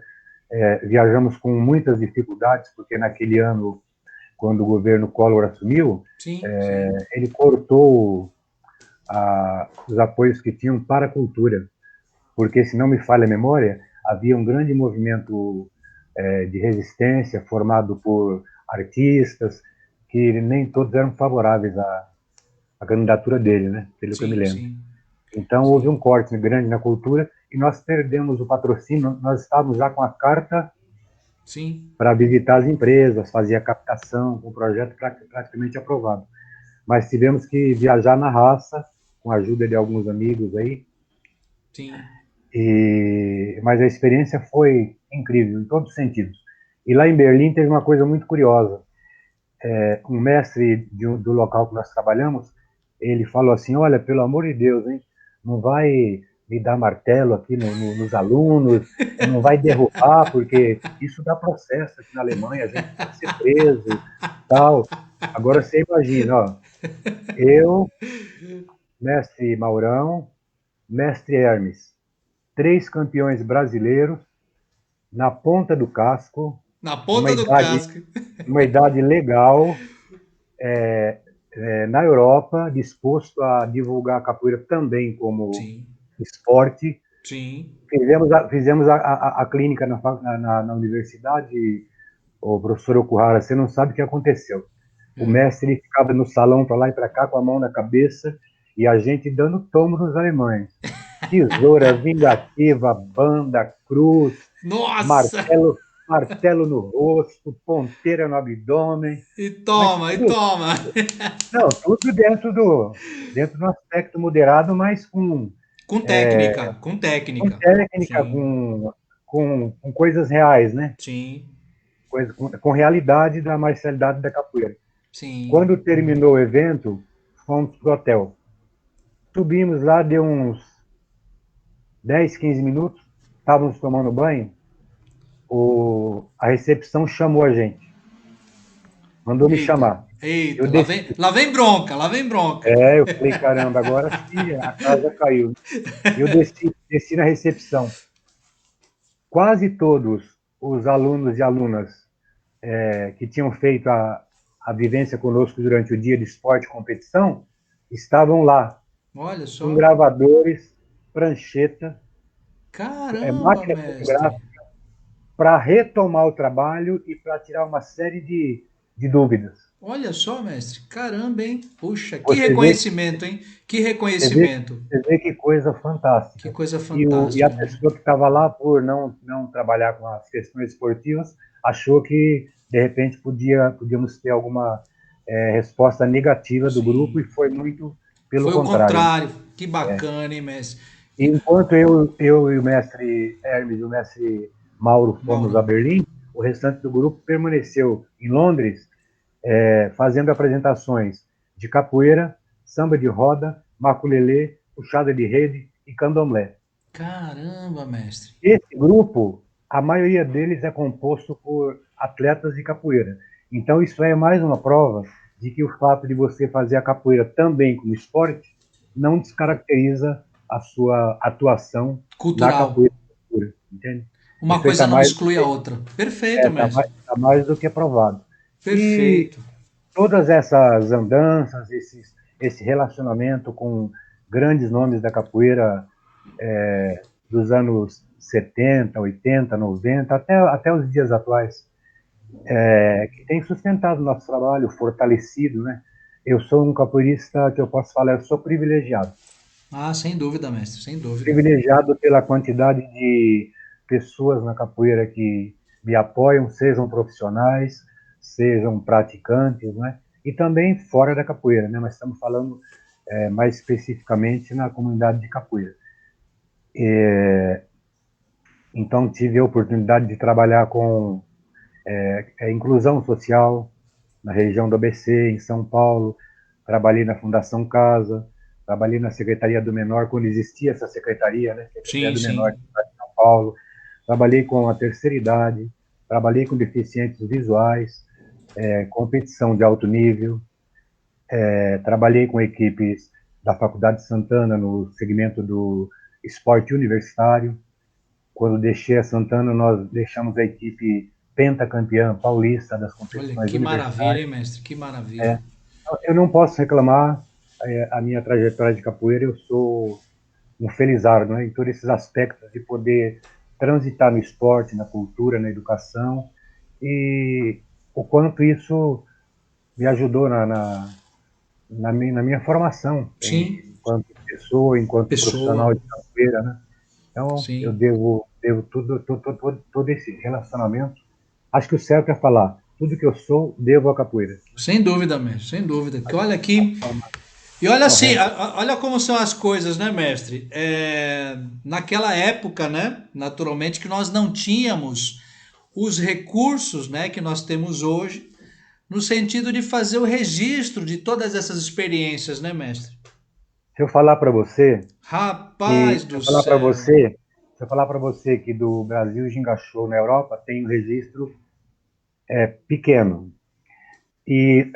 C: Viajamos com muitas dificuldades, porque naquele ano, quando o governo Collor assumiu,
A: Sim, sim.
C: ele cortou os apoios que tinham para a cultura, porque, se não me falha a memória, havia um grande movimento de resistência formado por artistas que nem todos eram favoráveis à candidatura dele, né, pelo que eu me
A: Sim,
C: lembro.
A: sim,
C: Então, houve
A: sim.
C: um corte grande na cultura e nós perdemos o patrocínio. Nós estávamos já com a carta
A: Sim,
C: para visitar as empresas, fazer a captação, com o projeto praticamente aprovado. Mas tivemos que viajar na raça, com a ajuda de alguns amigos aí.
A: sim.
C: Mas a experiência foi incrível, em todos os sentidos. E lá em Berlim teve uma coisa muito curiosa. Um mestre do local que nós trabalhamos, ele falou assim: olha, pelo amor de Deus, hein, não vai me dar martelo aqui nos alunos, não vai derrubar, porque isso dá processo aqui na Alemanha, a gente pode ser preso, tal. Agora você imagina, ó, eu, mestre Maurão, mestre Hermes, 3 campeões brasileiros na ponta do casco,
A: Na
C: numa
A: ponta do
C: idade,
A: casco.
C: numa idade legal, na Europa, disposto a divulgar a capoeira também como
A: Sim,
C: esporte.
A: sim.
C: Fizemos a clínica na universidade, o professor Okuhara, você não sabe o que aconteceu. O
A: É.
C: mestre ficava no salão para lá e para cá com a mão na cabeça e a gente dando tomo nos alemães. Tesoura, vingativa, banda, cruz,
A: Nossa!
C: martelo, martelo no rosto, ponteira no abdômen,
A: E
C: mas
A: toma, e
C: tudo,
A: toma.
C: não, tudo dentro do aspecto moderado, mas
A: Com
C: é,
A: técnica, com
C: com
A: técnica.
C: técnica,
A: Sim,
C: com coisas reais, né?
A: sim,
C: Com realidade da marcialidade da capoeira.
A: sim.
C: Quando terminou o evento, fomos pro hotel. Subimos lá, deu uns 10, 15 minutos, estávamos tomando banho, a recepção chamou a gente, mandou me
A: Eita,
C: chamar. Eu
A: eita,
C: desci,
A: lá vem bronca, lá vem bronca.
C: eu falei, caramba, agora acho que a casa caiu. Eu desci na recepção. Quase todos os alunos e alunas que tinham feito a vivência conosco durante o dia de esporte e competição estavam lá,
A: Olha
C: com
A: só.
C: gravadores, prancheta,
A: Caramba,
C: máquina
A: mestre.
C: fotográfica, para retomar o trabalho e para tirar uma série de dúvidas.
A: Olha só, mestre. Caramba, hein? Puxa, que
C: Você vê,
A: reconhecimento, hein? Que
C: você vê,
A: reconhecimento.
C: você vê que coisa
A: Que
C: fantástica.
A: coisa
C: E a
A: fantástica, né?
C: pessoa que estava lá, por não trabalhar com as questões esportivas, achou que, de repente, podíamos ter alguma resposta negativa do grupo, e
A: Sim.
C: foi muito pelo
A: Foi o
C: contrário.
A: contrário. Que bacana, hein, mestre?
C: E enquanto eu e o mestre Hermes e o mestre Mauro fomos a
A: Mauro.
C: Berlim, o restante do grupo permaneceu em Londres, fazendo apresentações de capoeira, samba de roda, maculelê, puxada de rede e candomblé.
A: Caramba, mestre.
C: Esse grupo, a maioria deles é composto por atletas de capoeira. Então, isso é mais uma prova de que o fato de você fazer a capoeira também como esporte não descaracteriza a sua atuação na
A: Cultural.
C: capoeira, entende?
A: Uma
C: Isso aí
A: coisa
C: está
A: não
C: mais,
A: exclui a outra. Perfeito, mestre.
C: tá mais do que provado. E
A: Perfeito.
C: todas essas andanças, esse relacionamento com grandes nomes da capoeira dos anos 70, 80, 90, até os dias atuais, que tem sustentado o nosso trabalho, fortalecido, né? Eu sou um capoeirista que eu posso falar, eu sou privilegiado.
A: Ah, sem dúvida, mestre, sem dúvida.
C: Privilegiado pela quantidade de pessoas na capoeira que me apoiam, sejam profissionais, sejam praticantes, né? E também fora da capoeira, né? Mas estamos falando mais especificamente na comunidade de capoeira. Então, tive a oportunidade de trabalhar com inclusão social na região do ABC, em São Paulo. Trabalhei na Fundação Casa, trabalhei na Secretaria do Menor, quando existia essa secretaria, né? Secretaria
A: Sim,
C: do Menor
A: sim.
C: de São Paulo. Trabalhei com a terceira idade, trabalhei com deficientes visuais, competição de alto nível, trabalhei com equipes da Faculdade de Santana no segmento do esporte universitário. Quando deixei a Santana, nós deixamos a equipe pentacampeã paulista das
A: Olha,
C: competições
A: que maravilha, hein,
C: universitárias.
A: mestre? Que maravilha.
C: Eu não posso reclamar a minha trajetória de capoeira, eu sou um felizardo, né, em todos esses aspectos de poder transitar no esporte, na cultura, na educação, e o quanto isso me ajudou na minha formação,
A: Sim,
C: enquanto pessoa, enquanto
A: pessoa.
C: profissional de capoeira, né? Então, eu
A: Sim.
C: devo todo esse relacionamento. Acho que o certo é falar, tudo que eu sou, devo à capoeira.
A: Sem dúvida, mestre, sem dúvida. Que
C: Acho
A: olha
C: que é
A: aqui.
C: a forma
A: E olha assim,
C: correta.
A: olha como são as coisas, né, mestre? Naquela época, né, naturalmente que nós não tínhamos os recursos, né, que nós temos hoje, no sentido de fazer o registro de todas essas experiências, né, mestre?
C: Se eu falar para você que,
A: Rapaz
C: se
A: do
C: eu falar para
A: céu.
C: você, se eu falar para você que do Brasil Ginga Show na Europa tem um registro pequeno, e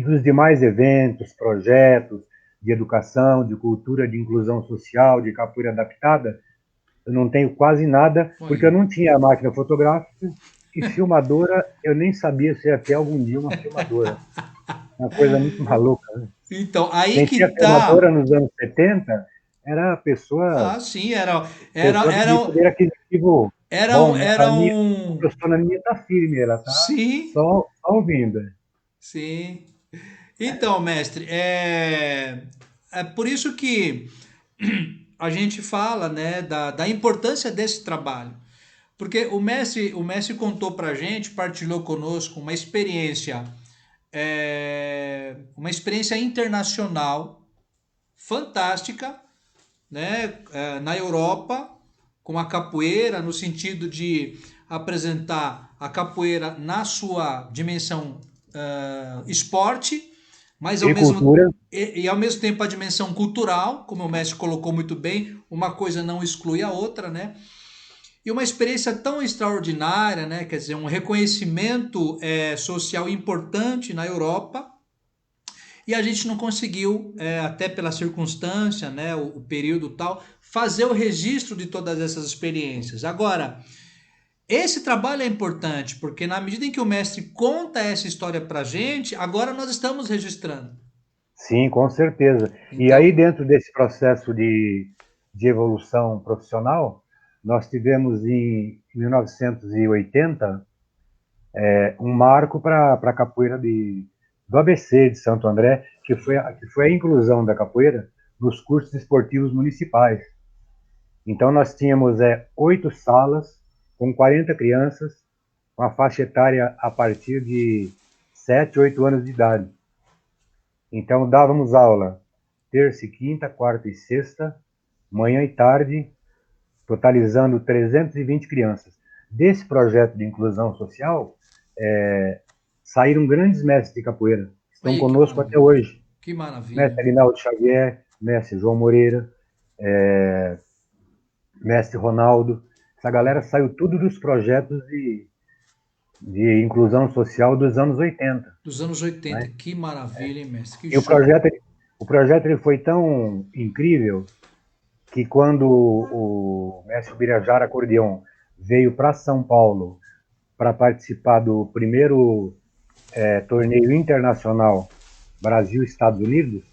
C: dos demais eventos, projetos de educação, de cultura, de inclusão social, de capoeira adaptada, eu não tenho quase nada, porque
A: Olha.
C: eu não tinha máquina fotográfica, e filmadora, eu nem sabia se ia ter algum dia uma filmadora. Uma coisa muito maluca, né?
A: Então, aí
C: Quem
A: que
C: tinha
A: tá.
C: filmadora nos anos 70 era
A: Ah, sim,
C: pessoa de
A: era,
C: poder aquisitivo bom, né?
A: era
C: A
A: um.
C: professora minha está firme, ela está
A: Sim,
C: só ouvindo.
A: sim. Então, mestre, é por isso que a gente fala, né, da importância desse trabalho. Porque o mestre contou pra gente, partilhou conosco uma experiência internacional fantástica, né, na Europa, com a capoeira, no sentido de apresentar a capoeira na sua dimensão esporte, mas
C: E cultura,
A: ao mesmo tempo a dimensão cultural, como o mestre colocou muito bem, uma coisa não exclui a outra, né? e uma experiência tão extraordinária, né? Quer dizer, um reconhecimento social importante na Europa, e a gente não conseguiu, até pela circunstância, né, o período tal, fazer o registro de todas essas experiências. Agora, esse trabalho é importante, porque na medida em que o mestre conta essa história para a gente, agora nós estamos registrando.
C: Sim, com certeza. E aí,
A: Então,
C: dentro desse processo de evolução profissional, nós tivemos em 1980 um marco para a capoeira do ABC de Santo André, que foi a inclusão da capoeira nos cursos esportivos municipais. Então, nós tínhamos 8 salas com 40 crianças, com a faixa etária a partir de 7, 8 anos de idade. Então, dávamos aula terça e quinta, quarta e sexta, manhã e tarde, totalizando 320 crianças. Desse projeto de inclusão social, saíram grandes mestres de capoeira, estão
A: aí que
C: conosco até
A: maravilha.
C: hoje.
A: Que maravilha.
C: Mestre Arinaldo Xavier, mestre João Moreira, mestre Ronaldo. Essa galera saiu tudo dos projetos de inclusão social dos anos 80.
A: Dos anos 80.
C: Né?
A: Que maravilha, hein, mestre? Que
C: E
A: show.
C: o projeto ele foi tão incrível que quando o mestre Birajara Acordeon veio para São Paulo para participar do primeiro torneio internacional Brasil-Estados Unidos,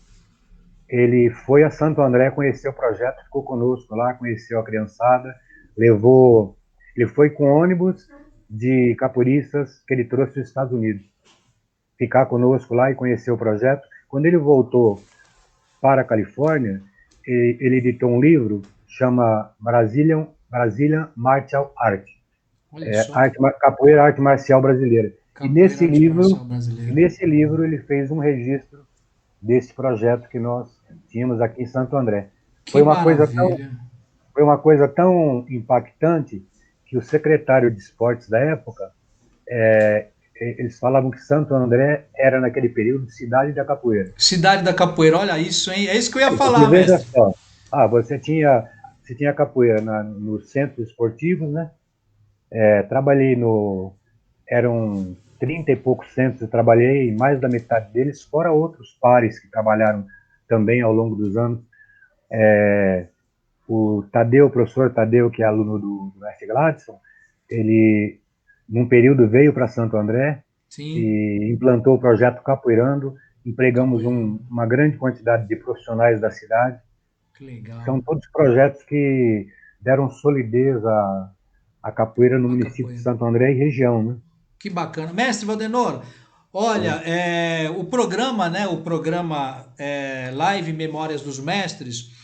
C: ele foi a Santo André conhecer o projeto, ficou conosco lá, conheceu a criançada, ele foi com ônibus de capoeiristas que ele trouxe dos Estados Unidos, ficar conosco lá e conhecer o projeto. Quando ele voltou para a Califórnia, ele editou um livro, chama Brazilian Martial Art,
A: Olha só.
C: Capoeira Arte Marcial Brasileira.
A: Capoeira Arte Marcial Brasileira.
C: Nesse livro ele fez um registro desse projeto que nós tínhamos aqui em Santo André.
A: Que maravilha.
C: Foi uma coisa tão impactante que o secretário de esportes da época, eles falavam que Santo André era, naquele período, cidade da capoeira.
A: Cidade da capoeira, olha isso, hein? É isso que eu ia falar,
C: Porque, veja
A: mestre.
C: só, você tinha capoeira nos centros esportivos, né? Trabalhei eram 30 e poucos centros, eu trabalhei mais da metade deles, fora outros pares que trabalharam também ao longo dos anos. O professor Tadeu, que é aluno do mestre Gladson, ele, num período, veio para Santo André. Sim. E implantou o projeto Capoeirando, empregamos uma grande quantidade de profissionais da cidade.
A: Que legal.
C: São todos projetos que deram solidez à capoeira no município de Santo André e região, né?
A: Que bacana. Mestre Valdenor, olha, o programa, né, Live Memórias dos Mestres,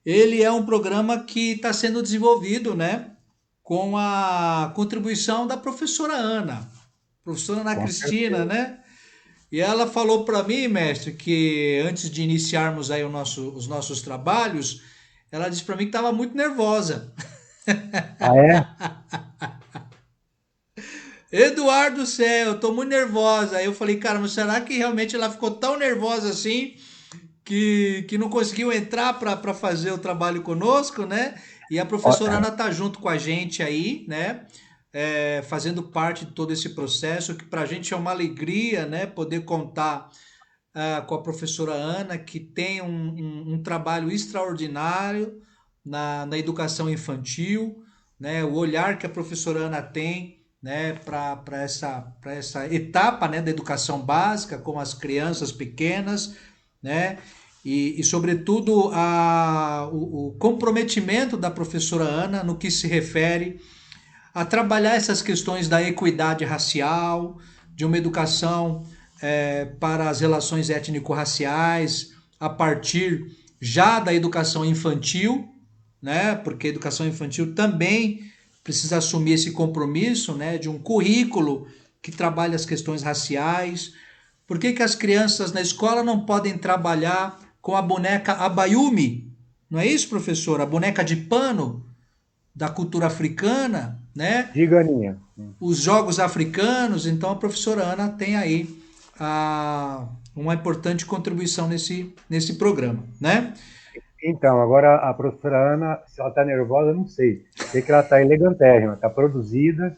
A: ele é um programa que está sendo desenvolvido, né, com a contribuição da professora Ana Cristina, né? E ela falou para mim, mestre, que antes de iniciarmos aí os nossos trabalhos, ela disse para mim que estava muito nervosa.
C: Ah, é?
A: Eduardo Céu, eu tô muito nervosa. Aí eu falei, cara, mas será que realmente ela ficou tão nervosa assim que não conseguiu entrar para fazer o trabalho conosco, né? E a professora Ana tá junto com a gente aí, né? Fazendo parte de todo esse processo, que para a gente é uma alegria, né? Poder contar com a professora Ana, que tem um trabalho extraordinário na educação infantil, né? O olhar que a professora Ana tem, né, para essa etapa, né, da educação básica com as crianças pequenas, né, e sobretudo o comprometimento da professora Ana no que se refere a trabalhar essas questões da equidade racial, de uma educação para as relações étnico-raciais, a partir já da educação infantil, né, porque a educação infantil também precisa assumir esse compromisso, né, de um currículo que trabalhe as questões raciais. Por que as crianças na escola não podem trabalhar com a boneca Abayumi? Não é isso, professor? A boneca de pano da cultura africana, né?
C: Diga, Aninha.
A: Os jogos africanos. Então a professora Ana tem aí uma importante contribuição nesse programa, né?
C: Então, agora a professora Ana, se ela está nervosa, eu não sei. Sei que ela está elegantérrima, está produzida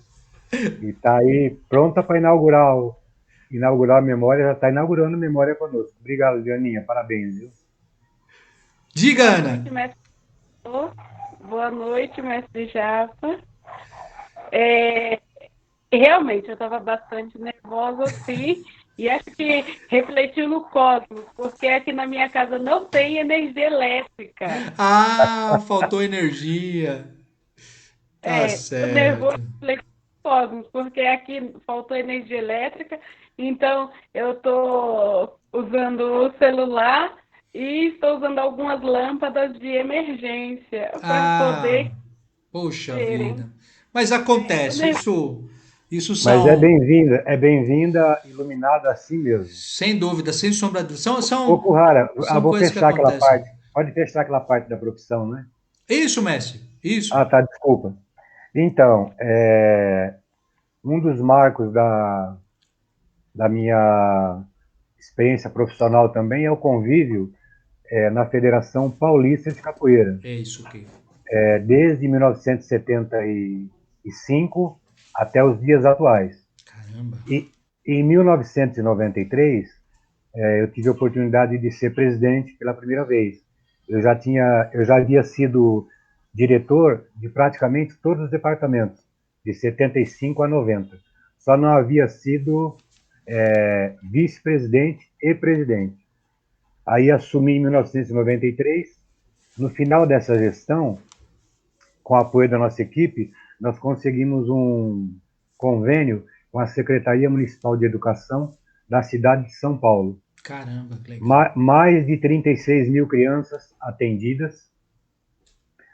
C: e está aí pronta para inaugurar a memória, já está inaugurando a memória conosco. Obrigado, Dianinha, parabéns, viu?
A: Diga,
D: Boa
A: Ana.
D: noite, mestre. Boa noite, mestre Japa. É, realmente, eu estava bastante nervosa, sim, e acho que refletiu no cosmos, porque aqui na minha casa não tem energia elétrica.
A: Ah, faltou energia. Tá
D: O nervoso
A: certo.
D: refletiu no cosmos, porque aqui faltou energia elétrica, então eu estou usando o celular e estou usando algumas lâmpadas de emergência para
A: Ah,
D: poder
A: poxa
D: verem.
A: vida. Mas
D: O
A: acontece,
D: nervoso
A: isso
C: Mas
A: são,
C: é bem-vinda iluminada assim mesmo.
A: sem dúvida, sem sombra de dúvida,
C: Ô, Kurhara,
A: são
C: vou
A: coisas que
C: fechar aquela
A: acontecem.
C: parte. Pode fechar aquela parte da profissão, né?
A: Isso, mestre,
C: Ah,
A: isso.
C: tá, desculpa. Então, um dos marcos da minha experiência profissional também é o convívio na Federação Paulista de Capoeira.
A: É isso aqui.
C: Desde 1975 até os dias atuais.
A: Caramba.
C: E em 1993, eu tive a oportunidade de ser presidente pela primeira vez. Eu já havia sido diretor de praticamente todos os departamentos, de 75 a 90. Só não havia sido vice-presidente e presidente. Aí assumi em 1993. No final dessa gestão, com o apoio da nossa equipe, nós conseguimos um convênio com a Secretaria Municipal de Educação da cidade de São Paulo.
A: Caramba, que legal.
C: Mais de 36 mil crianças atendidas,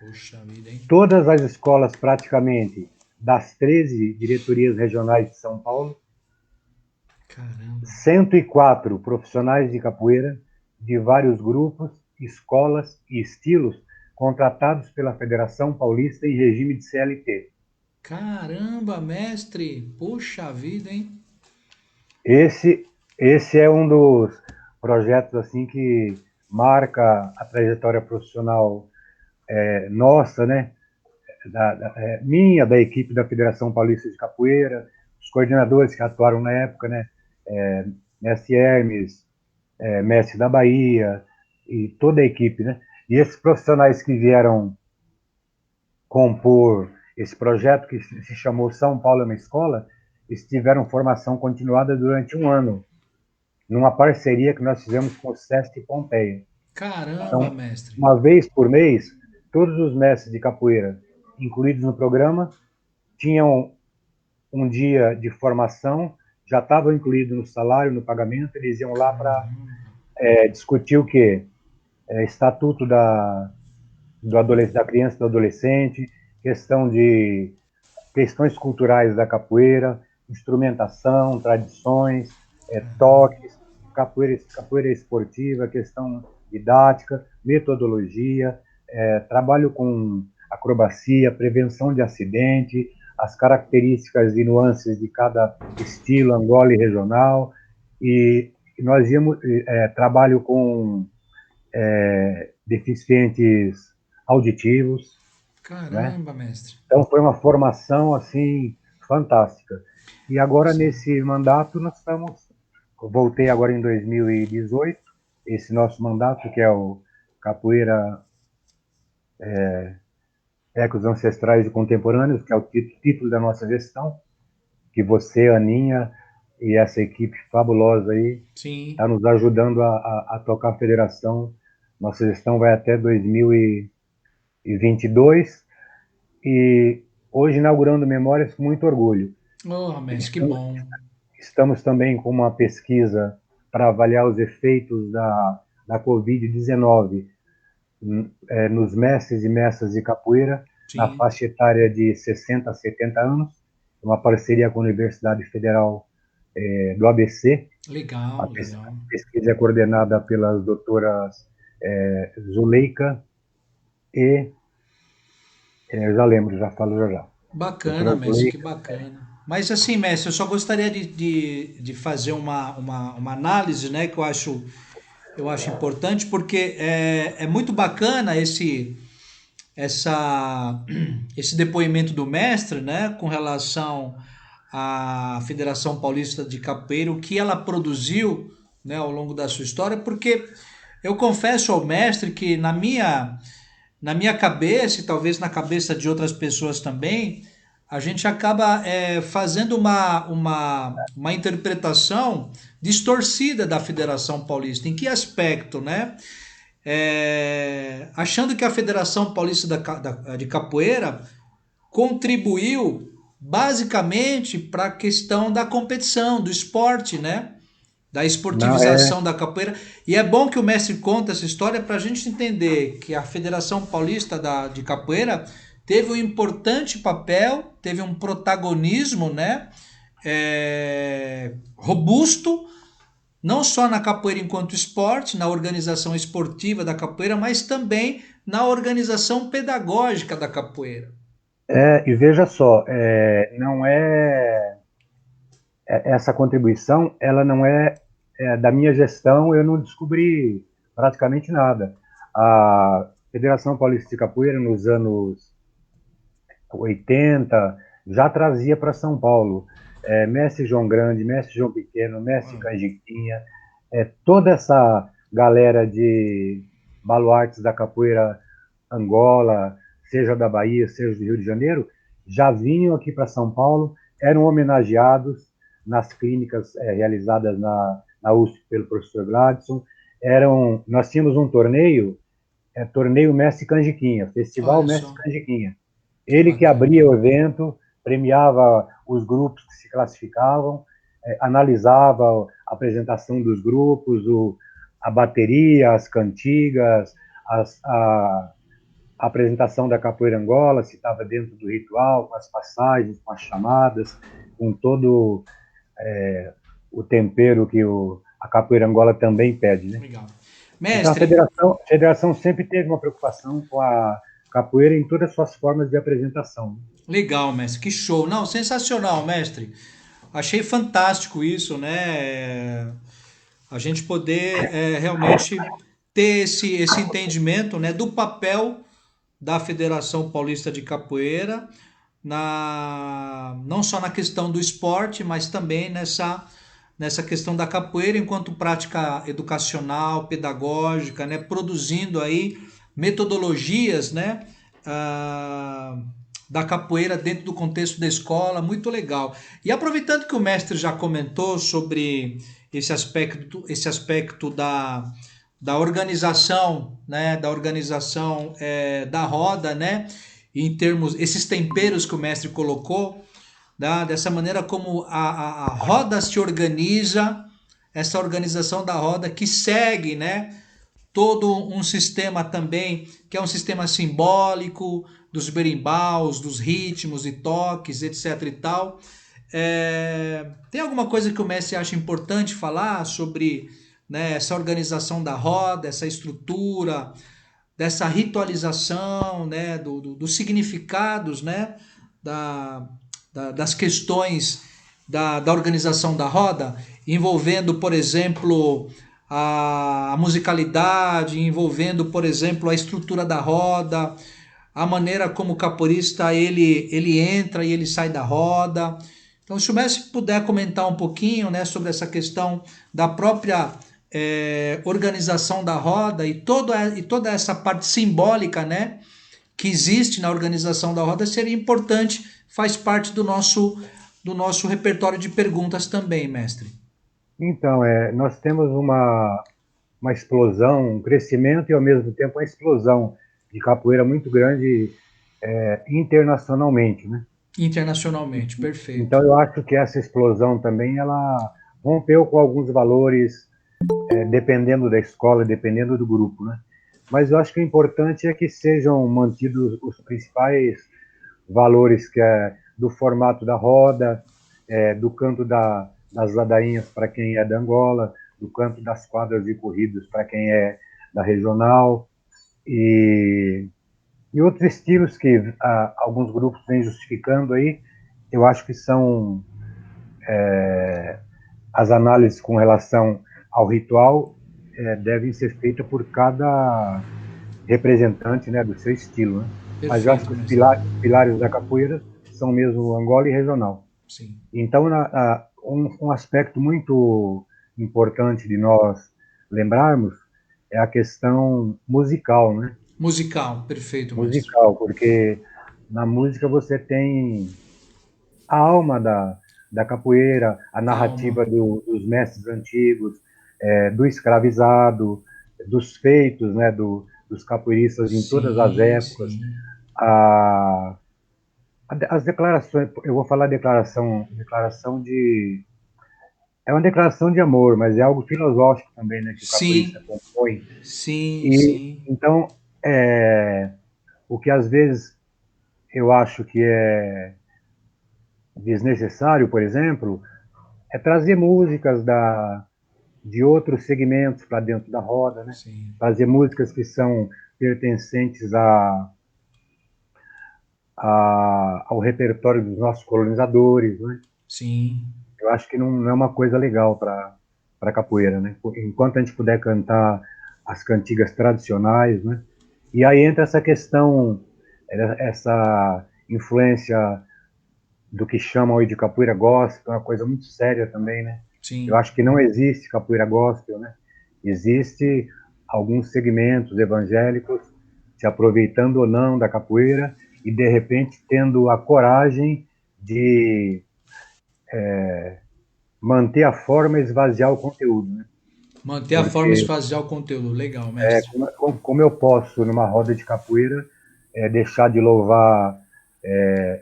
A: Poxa vida, hein?
C: todas as escolas praticamente das 13 diretorias regionais de São Paulo,
A: Caramba.
C: 104 profissionais de capoeira de vários grupos, escolas e estilos contratados pela Federação Paulista em regime de CLT.
A: Caramba, mestre. Poxa vida, hein?
C: Esse, esse é um dos projetos assim que marca a trajetória profissional nossa, né? Minha, da equipe da Federação Paulista de Capoeira, os coordenadores que atuaram na época, né? Mestre Hermes, Mestre da Bahia e toda a equipe, né? E esses profissionais que vieram compor esse projeto que se chamou São Paulo é uma Escola, eles tiveram formação continuada durante um ano, numa parceria que nós fizemos com o SESC Pompeia.
A: Caramba,
C: Então,
A: mestre.
C: uma vez por mês, todos os mestres de capoeira incluídos no programa tinham um dia de formação, já estavam incluídos no salário, no pagamento, eles iam lá para discutir o quê? Estatuto da criança e do adolescente, questões culturais da capoeira, instrumentação, tradições, toques, capoeira esportiva, questão didática, metodologia, trabalho com acrobacia, prevenção de acidente, as características e nuances de cada estilo, Angola e regional, e nós íamos trabalho com deficientes auditivos, né?
A: Caramba, mestre.
C: Então foi uma formação assim fantástica. E agora
A: Sim.
C: nesse mandato voltei agora em 2018, esse nosso mandato que é o Capoeira Ecos Ancestrais e Contemporâneos, que é o título da nossa gestão, que você, Aninha e essa equipe fabulosa aí
A: Sim.
C: está nos ajudando a tocar a federação. Nossa gestão vai até 2022 e hoje inaugurando Memórias com muito orgulho.
A: Oh, mestre, que
C: Estamos,
A: bom.
C: estamos também com uma pesquisa para avaliar os efeitos da Covid-19 nos mestres e mestras de capoeira, na
A: Sim.
C: faixa etária de 60 a 70 anos, uma parceria com a Universidade Federal do ABC. A
A: Legal, legal.
C: pesquisa é coordenada pelas doutoras Zuleika e eu já lembro, já falo já.
A: Bacana,
C: Doutora
A: mestre, que
C: Zuleika,
A: bacana. Mas assim, mestre, eu só gostaria de fazer uma análise, né, que eu acho eu acho importante, porque é muito bacana esse depoimento do mestre, né, com relação à Federação Paulista de Capoeira, o que ela produziu, né, ao longo da sua história, porque eu confesso ao mestre que na minha cabeça, e talvez na cabeça de outras pessoas também, a gente acaba fazendo uma interpretação distorcida da Federação Paulista. Em que aspecto, né? Achando que a Federação Paulista de Capoeira contribuiu basicamente para a questão da competição, do esporte, né? Da
C: Não,
A: esportivização da capoeira. E é bom que o mestre conta essa história para a gente entender que a Federação Paulista de Capoeira teve um importante papel, teve um protagonismo, né? Robusto, não só na capoeira enquanto esporte, na organização esportiva da capoeira, mas também na organização pedagógica da capoeira.
C: e veja só, não essa contribuição, ela não da minha gestão, eu não descobri praticamente nada. A Federação Paulista de Capoeira, nos anos 80, já trazia para São Paulo mestre João Grande, mestre João Pequeno, mestre Canjiquinha, toda essa galera de baluartes da capoeira Angola, seja da Bahia, seja do Rio de Janeiro, já vinham aqui para São Paulo, eram homenageados nas clínicas realizadas na USP pelo professor Gladson. Nós tínhamos um torneio, torneio Mestre Canjiquinha, Festival
A: Olha
C: Mestre
A: só,
C: Canjiquinha.
A: que
C: Ele que
A: bacana.
C: abria o evento, premiava os grupos que se classificavam, analisava a apresentação dos grupos, a bateria, as cantigas, a apresentação da capoeira Angola, se estava dentro do ritual, com as passagens, com as chamadas, com todo o tempero que a capoeira Angola também pede, né?
A: Legal.
C: Então
A: Mestre,
C: a federação sempre teve uma preocupação com a capoeira em todas as suas formas de apresentação.
A: legal, mestre, que show. Não, sensacional, mestre. Achei fantástico isso, né? A gente poder realmente ter esse entendimento, né, do papel da Federação Paulista de Capoeira, não só na questão do esporte, mas também nessa questão da capoeira enquanto prática educacional, pedagógica, né, produzindo aí metodologias, né, ah, da capoeira dentro do contexto da escola, muito legal. E aproveitando que o mestre já comentou sobre esse aspecto da organização, né, da roda, né, em termos, esses temperos que o mestre colocou, né, dessa maneira como a roda se organiza, essa organização da roda que segue, né, todo um sistema também, que é um sistema simbólico, dos berimbaus, dos ritmos e toques, etc e tal. Tem alguma coisa que o mestre acha importante falar sobre, né, essa organização da roda, essa estrutura, dessa ritualização, né, dos significados, né, das questões da organização da roda, envolvendo, por exemplo, a musicalidade, envolvendo, por exemplo, a estrutura da roda, a maneira como o capoeirista ele entra e ele sai da roda. Então, se o mestre puder comentar um pouquinho, né, sobre essa questão da própria organização da roda e toda essa parte simbólica, né, que existe na organização da roda, seria importante, faz parte do nosso repertório de perguntas também, mestre.
C: Então, nós temos uma explosão, um crescimento e, ao mesmo tempo, uma explosão de capoeira muito grande internacionalmente, né?
A: Internacionalmente, perfeito.
C: Então, eu acho que essa explosão também, ela rompeu com alguns valores, dependendo da escola, dependendo do grupo, né? Mas eu acho que o importante é que sejam mantidos os principais valores, que é do formato da roda, do canto das ladainhas para quem é da Angola, do canto das quadras de corridas para quem é da regional, e outros estilos que alguns grupos vêm justificando aí. Eu acho que são as análises com relação ao ritual, devem ser feitas por cada representante, né, do seu estilo, né? Mas eu acho
A: Perfeito,
C: que os
A: mestre.
C: pilares da capoeira são mesmo o Angola e regional.
A: Sim.
C: Então, um aspecto muito importante de nós lembrarmos é a questão musical, né?
A: Musical, perfeito, mestre.
C: Musical, porque na música você tem a alma da capoeira, a
A: Alma.
C: narrativa dos mestres antigos, do escravizado, dos feitos, né, dos capoeiristas em todas as
A: Sim,
C: épocas,
A: sim.
C: a, as declarações, eu vou falar declaração de, é uma declaração de amor, mas é algo filosófico também, né, que o capoeirista
A: Sim,
C: compõe.
A: sim,
C: E
A: sim.
C: então, o que às vezes eu acho que é desnecessário, por exemplo, é trazer músicas de outros segmentos para dentro da roda, né?
A: Sim,
C: Trazer músicas que são pertencentes ao repertório dos nossos colonizadores, né?
A: sim.
C: Eu acho que não é uma coisa legal para capoeira, né? Enquanto a gente puder cantar as cantigas tradicionais, né? E aí entra essa questão, essa influência do que chamam aí de capoeira gospel, é uma coisa muito séria também, né? Eu
A: Sim.
C: acho que não existe capoeira gospel, né? Existe alguns segmentos evangélicos se aproveitando ou não da capoeira e de repente tendo a coragem de manter a forma e esvaziar o conteúdo, né?
A: Manter a forma e
C: Porque
A: esvaziar o conteúdo. Legal, mestre.
C: como eu posso numa roda de capoeira deixar de louvar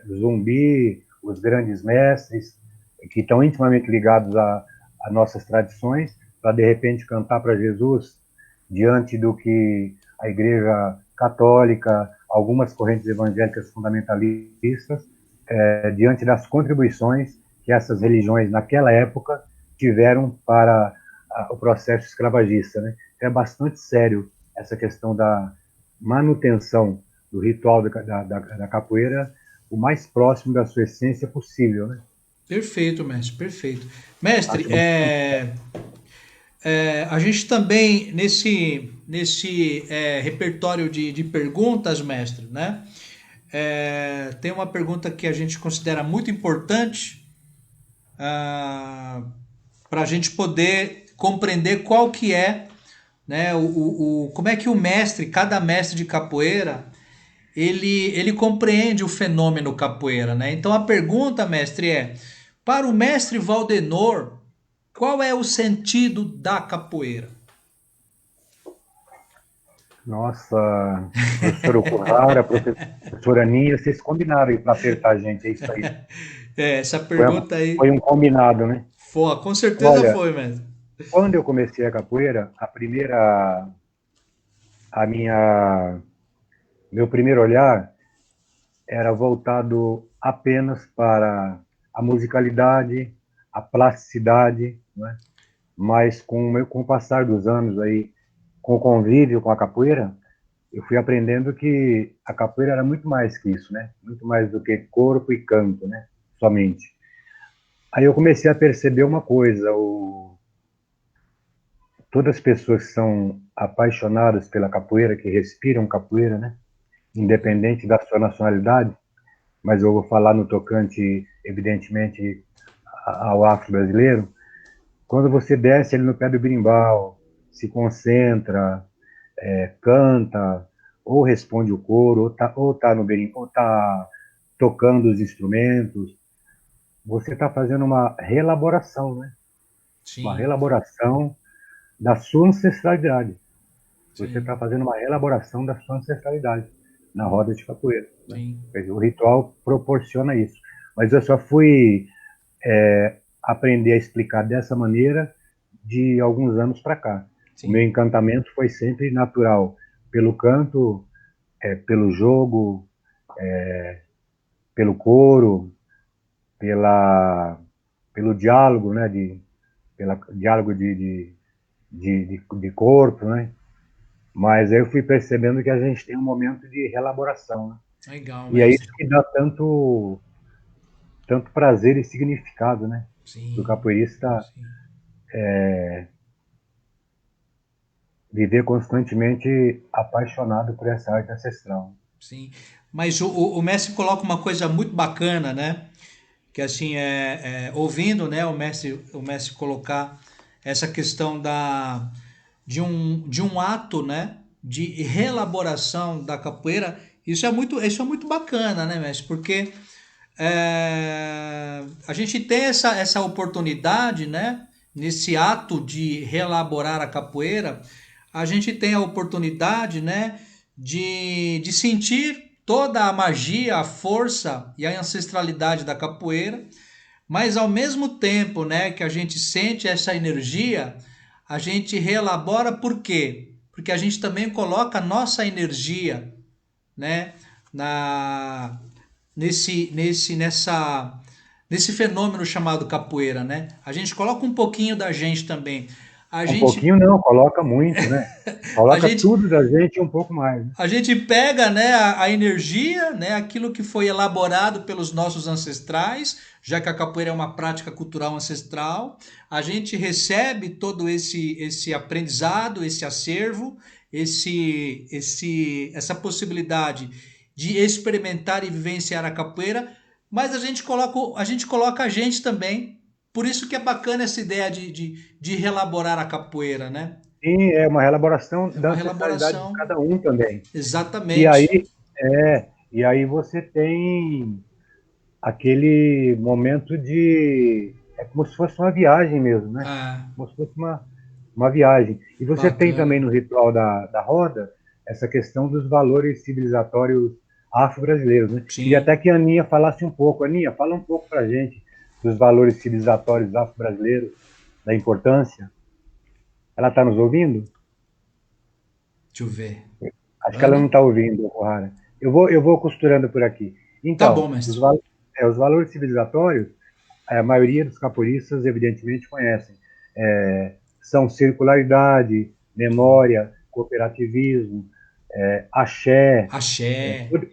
C: Zumbi, os grandes mestres que estão intimamente ligados a nossas tradições, para de repente cantar para Jesus diante do que a Igreja Católica, algumas correntes evangélicas fundamentalistas, diante das contribuições que essas religiões naquela época tiveram para o processo escravagista, né? É bastante sério essa questão da manutenção do ritual da capoeira o mais próximo da sua essência possível, né?
A: Perfeito, mestre, perfeito. Mestre,
C: Acho bastante.
A: a gente também, nesse repertório de perguntas, mestre, né? Tem uma pergunta que a gente considera muito importante para a gente poder compreender qual que é, né, como é que o mestre, cada mestre de capoeira, ele compreende o fenômeno capoeira, né? Então a pergunta, mestre, para o mestre Valdenor, qual é o sentido da capoeira?
C: Nossa, professor Okuhara, professora Aninha, vocês combinaram aí para apertar a gente, é isso aí.
A: Essa
C: Foi,
A: pergunta aí,
C: foi um combinado, né?
A: foi, com certeza
C: Olha,
A: foi, mestre.
C: quando eu comecei a capoeira, a minha, meu primeiro olhar era voltado apenas para a musicalidade, a plasticidade, né? Mas com o passar dos anos aí, com o convívio com a capoeira, eu fui aprendendo que a capoeira era muito mais que isso, né? Muito mais do que corpo e canto, né? Somente. Aí eu comecei a perceber uma coisa, todas as pessoas que são apaixonadas pela capoeira, que respiram capoeira, né? Independente da sua nacionalidade, mas eu vou falar no tocante, evidentemente, ao afro-brasileiro, quando você desce ali no pé do berimbau, se concentra, canta, ou responde o coro, ou tá no berimbau, ou tá tocando os instrumentos, você está fazendo uma reelaboração, né? Uma
A: Sim,
C: reelaboração da sua ancestralidade. Você
A: sim,
C: está fazendo uma elaboração da sua ancestralidade na roda de capoeira, né?
A: sim,
C: O ritual proporciona isso. Mas eu só fui aprender a explicar dessa maneira de alguns anos para cá. O meu
A: sim.
C: encantamento foi sempre natural, pelo canto, pelo jogo, pelo coro, pela, pelo diálogo, né? Pela diálogo de corpo, né? Mas aí eu fui percebendo que a gente tem um momento de relaboração, né?
A: Legal,
C: E é isso
A: mestre.
C: que dá tanto prazer e significado, né? O
A: Sim,
C: capoeirista
A: sim.
C: viver constantemente apaixonado por essa arte ancestral.
A: Sim. Mas o mestre coloca uma coisa muito bacana, né? Que assim ouvindo, né, o mestre colocar essa questão de um ato, né, de reelaboração da capoeira. Isso é muito bacana, né, mestre? Porque a gente tem essa oportunidade, né, nesse ato de reelaborar a capoeira, a gente tem a oportunidade, né, de sentir toda a magia, a força e a ancestralidade da capoeira, mas ao mesmo tempo, né, que a gente sente essa energia, a gente reelabora por quê? Porque a gente também coloca a nossa energia, né, na nesse fenômeno chamado capoeira, né? A gente coloca um pouquinho da gente também. A
C: Um
A: gente
C: pouquinho não, coloca muito, né?
A: a
C: Coloca
A: gente
C: tudo da gente e um pouco mais, né?
A: A gente pega, né, a energia, né, aquilo que foi elaborado pelos nossos ancestrais, já que a capoeira é uma prática cultural ancestral, a gente recebe todo esse aprendizado, esse acervo, essa possibilidade de experimentar e vivenciar a capoeira, mas a gente coloca a gente também. Por isso que é bacana essa ideia de reelaborar a capoeira, né?
C: E é uma elaboração
A: É
C: da
A: uma
C: ancestralidade de
A: reelaboração,
C: cada um também. E
A: exatamente.
C: aí, e aí você tem aquele momento de. É como se fosse uma viagem mesmo, né?
A: Ah,
C: Como se fosse uma viagem. E você tem também
A: bacana.
C: no ritual da roda essa questão dos valores civilizatórios afro-brasileiros, né? Queria até
A: Sim.
C: que a Aninha falasse um pouco. Aninha, fala um pouco para a gente dos valores civilizatórios afro-brasileiros, da importância. Ela está nos ouvindo?
A: Deixa eu ver.
C: Acho que ela não
A: Ana?
C: está ouvindo, Ohara. Eu vou costurando por aqui.
A: Tá bom,
C: Então,
A: mestre.
C: os valores civilizatórios, a maioria dos capoeiristas, evidentemente, conhecem. São circularidade,
A: Sim.
C: memória, cooperativismo, axé,
A: Axé.
C: tudo-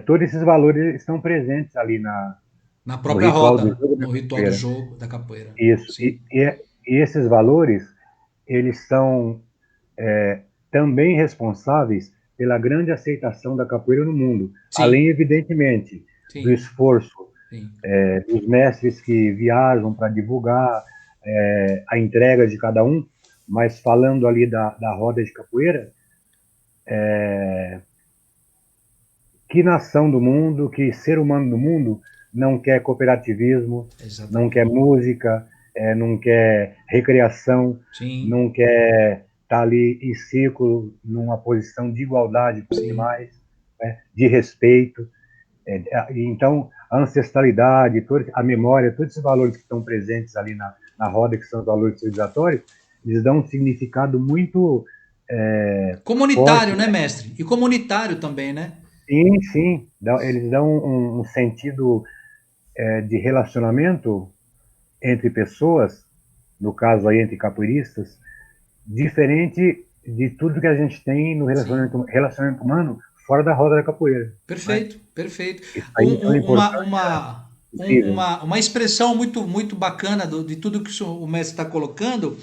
C: todos esses valores estão presentes ali
A: Na
C: no
A: própria
C: ritual do
A: roda,
C: jogo da
A: no ritual do
C: capoeira.
A: jogo da capoeira.
C: Isso.
A: Sim.
C: E esses valores, eles são também responsáveis pela grande aceitação da capoeira no mundo, além,
A: Sim.
C: evidentemente, do
A: Sim.
C: esforço
A: Sim.
C: dos mestres que viajam para divulgar a entrega de cada um, mas falando ali da roda de capoeira, que nação do mundo, que ser humano do mundo não quer cooperativismo, não quer
A: Exatamente.
C: música, não quer recreação,
A: Sim.
C: não quer estar ali em círculo, numa posição de igualdade com os
A: Sim.
C: demais, né, de respeito. Então, a ancestralidade, a memória, todos esses valores que estão presentes ali na roda, que são os valores civilizatórios, eles dão um significado muito forte,
A: Comunitário, né,
C: né?
A: mestre? E comunitário também, né?
C: Sim, sim, eles dão um sentido de relacionamento entre pessoas, no caso aí entre capoeiristas, diferente de tudo que a gente tem no
A: Sim.
C: relacionamento humano fora da roda da capoeira, né?
A: Perfeito, perfeito.
C: Isso
A: Um-
C: aí tem uma
A: um- uma,
C: importância
A: uma, um-
C: incrível.
A: uma expressão muito, muito bacana de tudo que o mestre está colocando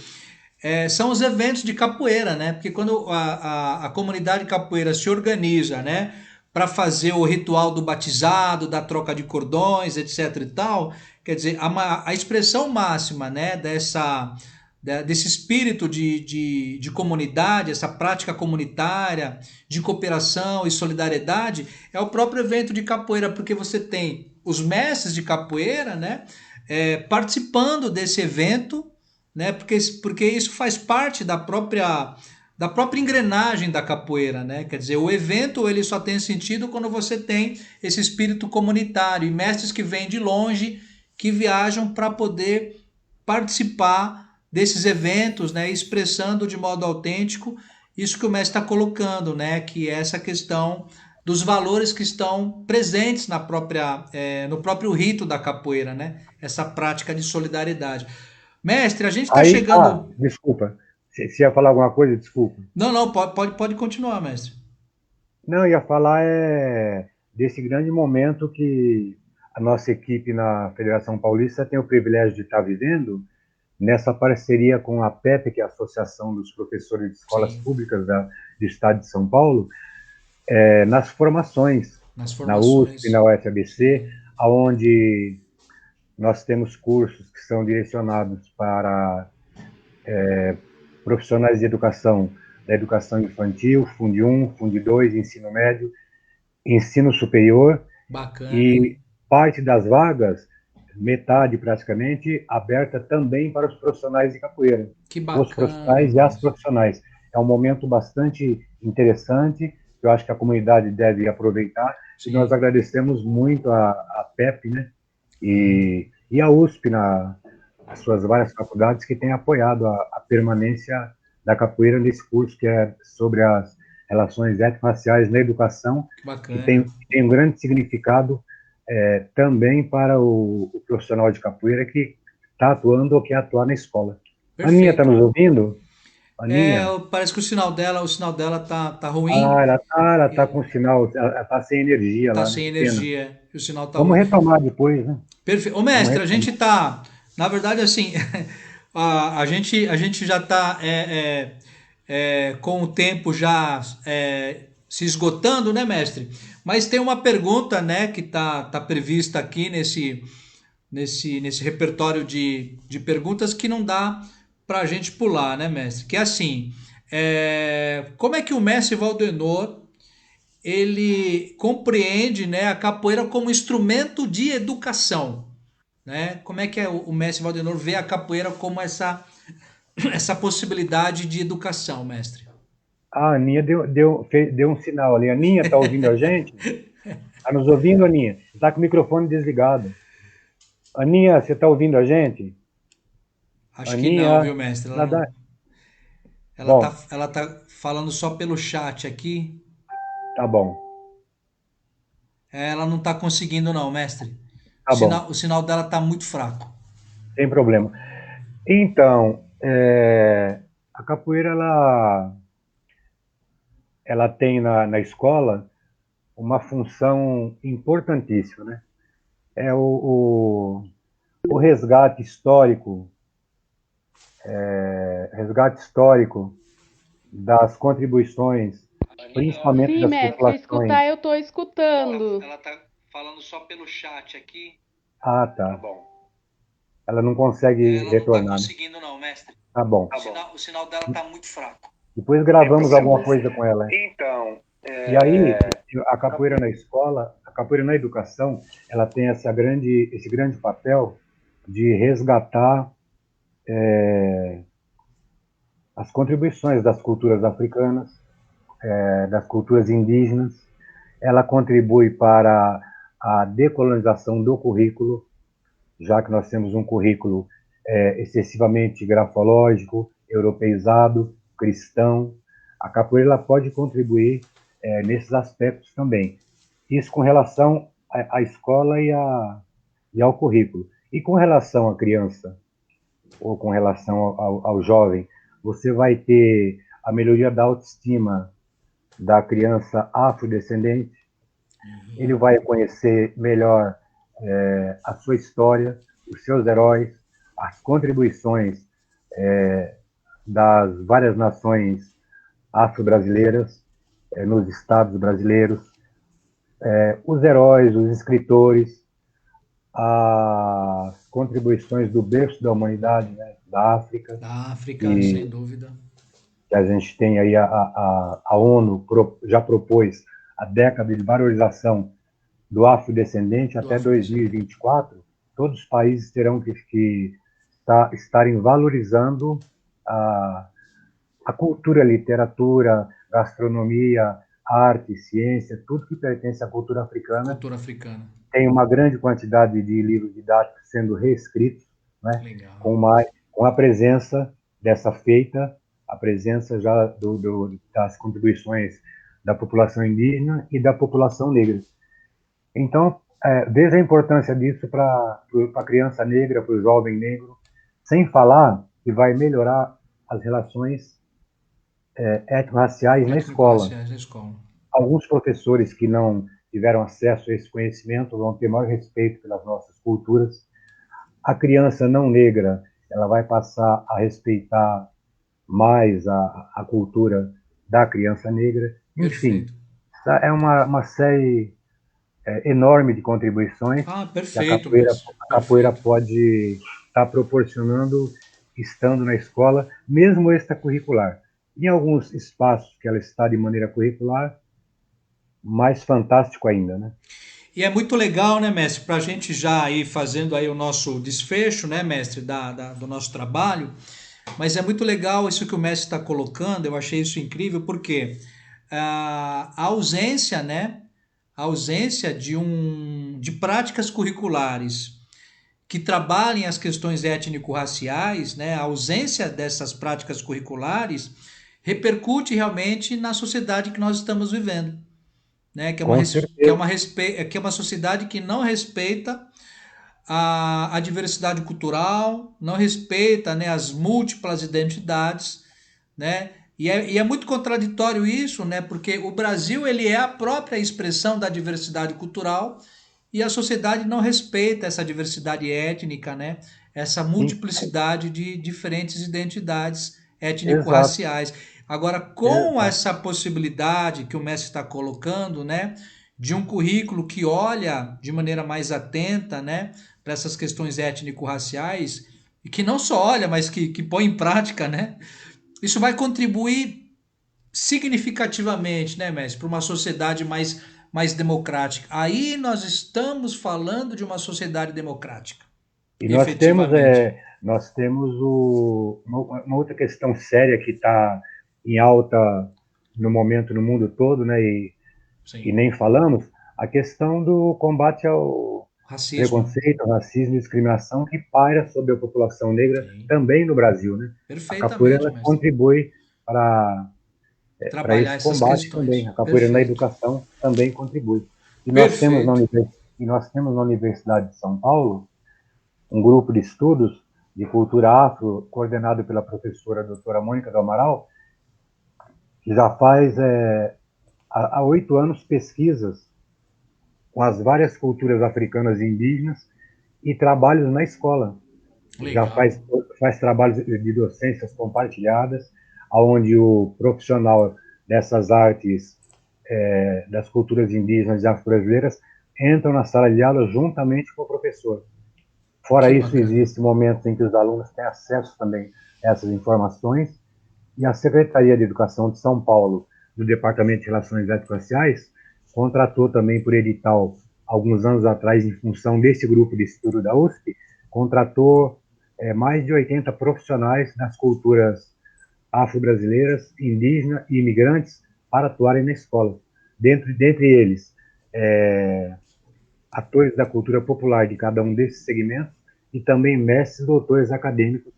A: são os eventos de capoeira, né? Porque quando a comunidade capoeira se organiza, né, para fazer o ritual do batizado, da troca de cordões, etc e tal, quer dizer, a expressão máxima, né, desse espírito de comunidade, essa prática comunitária, de cooperação e solidariedade, é o próprio evento de capoeira, porque você tem os mestres de capoeira, né, participando desse evento, né? Porque isso faz parte da própria engrenagem da capoeira, né? Quer dizer, o evento ele só tem sentido quando você tem esse espírito comunitário e mestres que vêm de longe, que viajam para poder participar desses eventos, né? Expressando de modo autêntico isso que o mestre está colocando, né? Que é essa questão dos valores que estão presentes no próprio rito da capoeira, né? Essa prática de solidariedade. Mestre, a gente está
C: Aí,
A: chegando.
C: desculpa, se ia falar alguma coisa, desculpa.
A: Não, não, pode continuar, mestre.
C: Não, eu ia falar desse grande momento que a nossa equipe na Federação Paulista tem o privilégio de estar vivendo, nessa parceria com a PEP, que é a Associação dos Professores de Escolas
A: Sim.
C: Públicas do Estado de São Paulo, nas formações,
A: Nas
C: na USP,
A: formações.
C: na UFABC, onde nós temos cursos que são direcionados para profissionais de educação, da educação infantil, Fundo 1, Fundo 2, ensino médio, ensino superior,
A: Bacana, hein?
C: e parte das vagas, metade praticamente, aberta também para os profissionais de capoeira.
A: Que
C: Os
A: bacana,
C: profissionais e as
A: mestre.
C: profissionais. É um momento bastante interessante, que eu acho que a comunidade deve aproveitar, e nós
A: Sim.
C: agradecemos muito a PEP, né, e a USP, as suas várias faculdades, que têm apoiado a permanência da capoeira nesse curso, que é sobre as relações étnico-raciais na educação,
A: Que
C: que
A: bacana.
C: tem um grande significado também para o profissional de capoeira que está atuando ou quer atuar na escola. Aninha, está
A: Perfeito.
C: nos ouvindo? Aninha?
A: Parece que o sinal dela tá ruim
C: Ela tá
A: e
C: com sinal, ela tá sem energia
A: tá
C: lá, né?
A: sem
C: Que pena.
A: energia. E o sinal tá
C: Vamos
A: ruim.
C: retomar depois, né?
A: Perfeito. Ô,
C: Vamos
A: mestre, a
C: retomar.
A: gente tá, na verdade, assim, a gente já tá com o tempo já se esgotando, né, mestre? Mas tem uma pergunta, né, que tá prevista aqui nesse repertório de perguntas que não dá para a gente pular, né, mestre? Que é assim, como é que o mestre Valdenor ele compreende, né, a capoeira como instrumento de educação, né? Como é que o mestre Valdenor vê a capoeira como essa possibilidade de educação, mestre?
C: A Aninha deu um sinal ali. Aninha, tá ouvindo a gente? Tá nos ouvindo, Aninha? Está com o microfone desligado. Aninha, você tá ouvindo a gente?
A: Acho que não,
C: Aninha,
A: viu, mestre? Ela não,
C: nada. Bom,
A: ela tá falando só pelo chat aqui.
C: tá bom,
A: Ela não tá conseguindo não, mestre.
C: tá bom,
A: O sinal dela tá muito fraco.
C: sem problema. Então, a capoeira ela tem na escola uma função importantíssima, né? É o resgate histórico das contribuições, principalmente
E: Sim,
C: das
E: mestre,
C: populações.
E: escutar eu tô escutando.
A: Ela tá falando só pelo chat aqui.
C: Ah, tá. Ela não consegue
A: Ela não tá
C: retornar, né?
A: conseguindo não, mestre.
C: Tá bom.
A: O sinal dela tá muito fraco.
C: Depois gravamos alguma coisa com ela.
F: Então,
C: E aí, a capoeira na escola, a capoeira na educação, ela tem esse grande papel de resgatar as contribuições das culturas africanas, das culturas indígenas. Ela contribui para a decolonização do currículo, já que nós temos um currículo excessivamente grafológico, europeizado, cristão. A capoeira ela pode contribuir nesses aspectos também. Isso com relação à escola e ao currículo. E com relação à criança, ou com relação ao jovem, você vai ter a melhoria da autoestima da criança afrodescendente, ele vai conhecer melhor a sua história, os seus heróis, as contribuições das várias nações afro-brasileiras nos estados brasileiros, os heróis, os escritores, as contribuições do berço da humanidade, né, da África,
A: Da África, sem
C: e
A: dúvida.
C: que a gente tem aí a ONU já propôs a década de valorização do afrodescendente
A: Do
C: até
A: afrodescendente.
C: 2024, todos os países terão que estarem valorizando a cultura, a literatura, gastronomia, arte, ciência, tudo que pertence à cultura africana.
A: Cultura africana.
C: Tem uma grande quantidade de livros didáticos sendo reescritos, né,
A: Legal.
C: com a presença dessa feita, a presença já das contribuições da população indígena e da população negra. Então, veja a importância disso para a criança negra, para o jovem negro, sem falar que vai melhorar as relações étnico-raciais na escola.
A: Étnico-raciais na escola.
C: Alguns professores que não tiveram acesso a esse conhecimento vão ter maior respeito pelas nossas culturas. A criança não negra, ela vai passar a respeitar mais a cultura da criança negra. Enfim,
A: Perfeito.
C: essa é uma série enorme de contribuições
A: Ah,
C: que a
A: perfeito,
C: capoeira,
A: mestre.
C: a capoeira
A: Perfeito.
C: pode estar proporcionando estando na escola, mesmo extracurricular. Em alguns espaços que ela está de maneira curricular, mais fantástico ainda, né?
A: E é muito legal, né, mestre, para a gente já ir fazendo aí o nosso desfecho, né, mestre, do nosso trabalho. Mas é muito legal isso que o mestre está colocando, eu achei isso incrível, porque a ausência, né, a ausência de práticas curriculares que trabalhem as questões étnico-raciais, né, a ausência dessas práticas curriculares repercute realmente na sociedade que nós estamos vivendo, né,
C: Com certeza.
A: que é uma sociedade que não respeita a diversidade cultural, não respeita, né, as múltiplas identidades, né? E é muito contraditório isso, né? Porque o Brasil ele é a própria expressão da diversidade cultural e a sociedade não respeita essa diversidade étnica, né? Essa multiplicidade de diferentes identidades
C: Exato,
A: étnico-raciais. Agora, com
C: exato.
A: essa possibilidade que o mestre está colocando, né? De um currículo que olha de maneira mais atenta, né? Para essas questões étnico-raciais, e que não só olha, mas que põe em prática, né? Isso vai contribuir significativamente, né, mestre, para uma sociedade mais democrática. Aí nós estamos falando de uma sociedade democrática,
C: E
A: efetivamente.
C: nós temos uma outra questão séria que está em alta no momento no mundo todo, né? E
A: Sim.
C: nem falamos, a questão do combate ao
A: Racismo.
C: preconceito, ao racismo e discriminação que paira sobre a população negra
A: Sim.
C: também no Brasil, né? A capoeira
A: Perfeitamente,
C: ela
A: mestre.
C: contribui para
A: Trabalhar
C: esse
A: essas
C: combate também.
A: questões.
C: A capoeira na
A: Perfeito.
C: educação também contribui. E nós temos
A: Perfeito.
C: e nós temos na Universidade de São Paulo um grupo de estudos de cultura afro, coordenado pela professora doutora Mônica do Amaral, que já faz há 8 anos pesquisas com as várias culturas africanas e indígenas e trabalhos na escola. Já
A: Legal.
C: faz trabalhos de docências compartilhadas, onde o profissional dessas artes, das culturas indígenas e afro-brasileiras, entram na sala de aula juntamente com o professor. Fora
A: Que
C: isso,
A: bacana.
C: existem momentos em que os alunos têm acesso também a essas informações, e a Secretaria de Educação de São Paulo, do Departamento de Relações Étnico-Raciais, contratou também por edital, alguns anos atrás, em função desse grupo de estudo da USP, contratou mais de 80 profissionais das culturas afro-brasileiras, indígenas e imigrantes para atuarem na escola. Dentre eles, atores da cultura popular de cada um desses segmentos e também mestres e doutores acadêmicos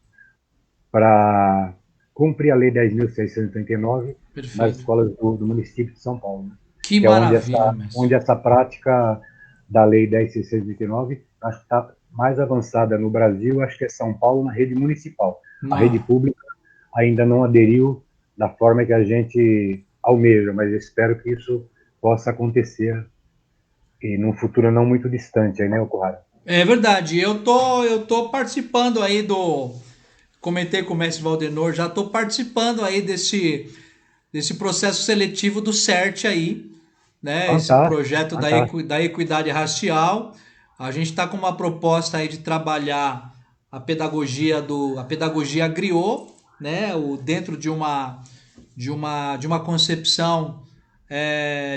C: para cumprir a Lei 10.639 nas
A: Perfeito.
C: escolas do município de São Paulo, né?
A: Que
C: Que é
A: maravilha, mestre.
C: onde essa prática da Lei 10.639 acho que está mais avançada no Brasil, acho que é São Paulo na rede municipal. A rede
A: Não.
C: pública ainda não aderiu da forma que a gente almeja, mas eu espero que isso possa acontecer e num futuro não muito distante, aí, né, Okuhara?
A: É verdade. Eu tô participando aí comentei com o mestre Valdenor, já estou participando aí desse processo seletivo do CERT aí, né? Esse
C: Fantástico,
A: projeto
C: fantástico.
A: da equidade racial. A gente está com uma proposta aí de trabalhar a pedagogia griot, né? Dentro de uma concepção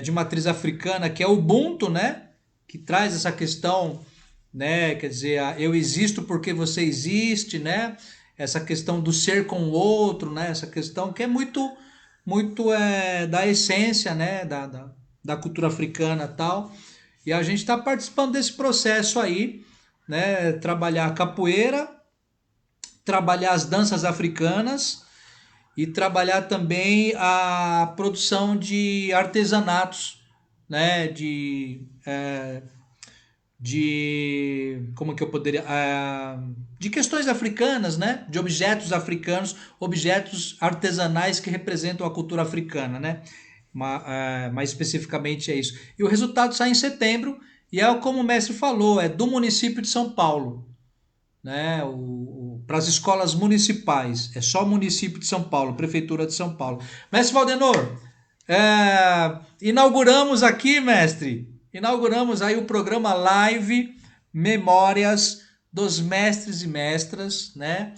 A: de matriz africana que é o Ubuntu, né? Que traz essa questão, né? Quer dizer, eu existo porque você existe, né? Essa questão do ser com o outro, né? Essa questão que é muito da essência, né? Da cultura africana e tal. E a gente está participando desse processo aí, né? Trabalhar a capoeira, trabalhar as danças africanas e trabalhar também a produção de artesanatos, né? De como que eu poderia de questões africanas, né? De objetos africanos, objetos artesanais que representam a cultura africana, né? Mais especificamente é isso. E o resultado sai em setembro e é como o mestre falou, é do município de São Paulo, né? para as escolas municipais. É só município de São Paulo, Prefeitura de São Paulo. Mestre Valdenor, inauguramos aqui, mestre, inauguramos aí o programa Live Memórias dos Mestres e Mestras, né?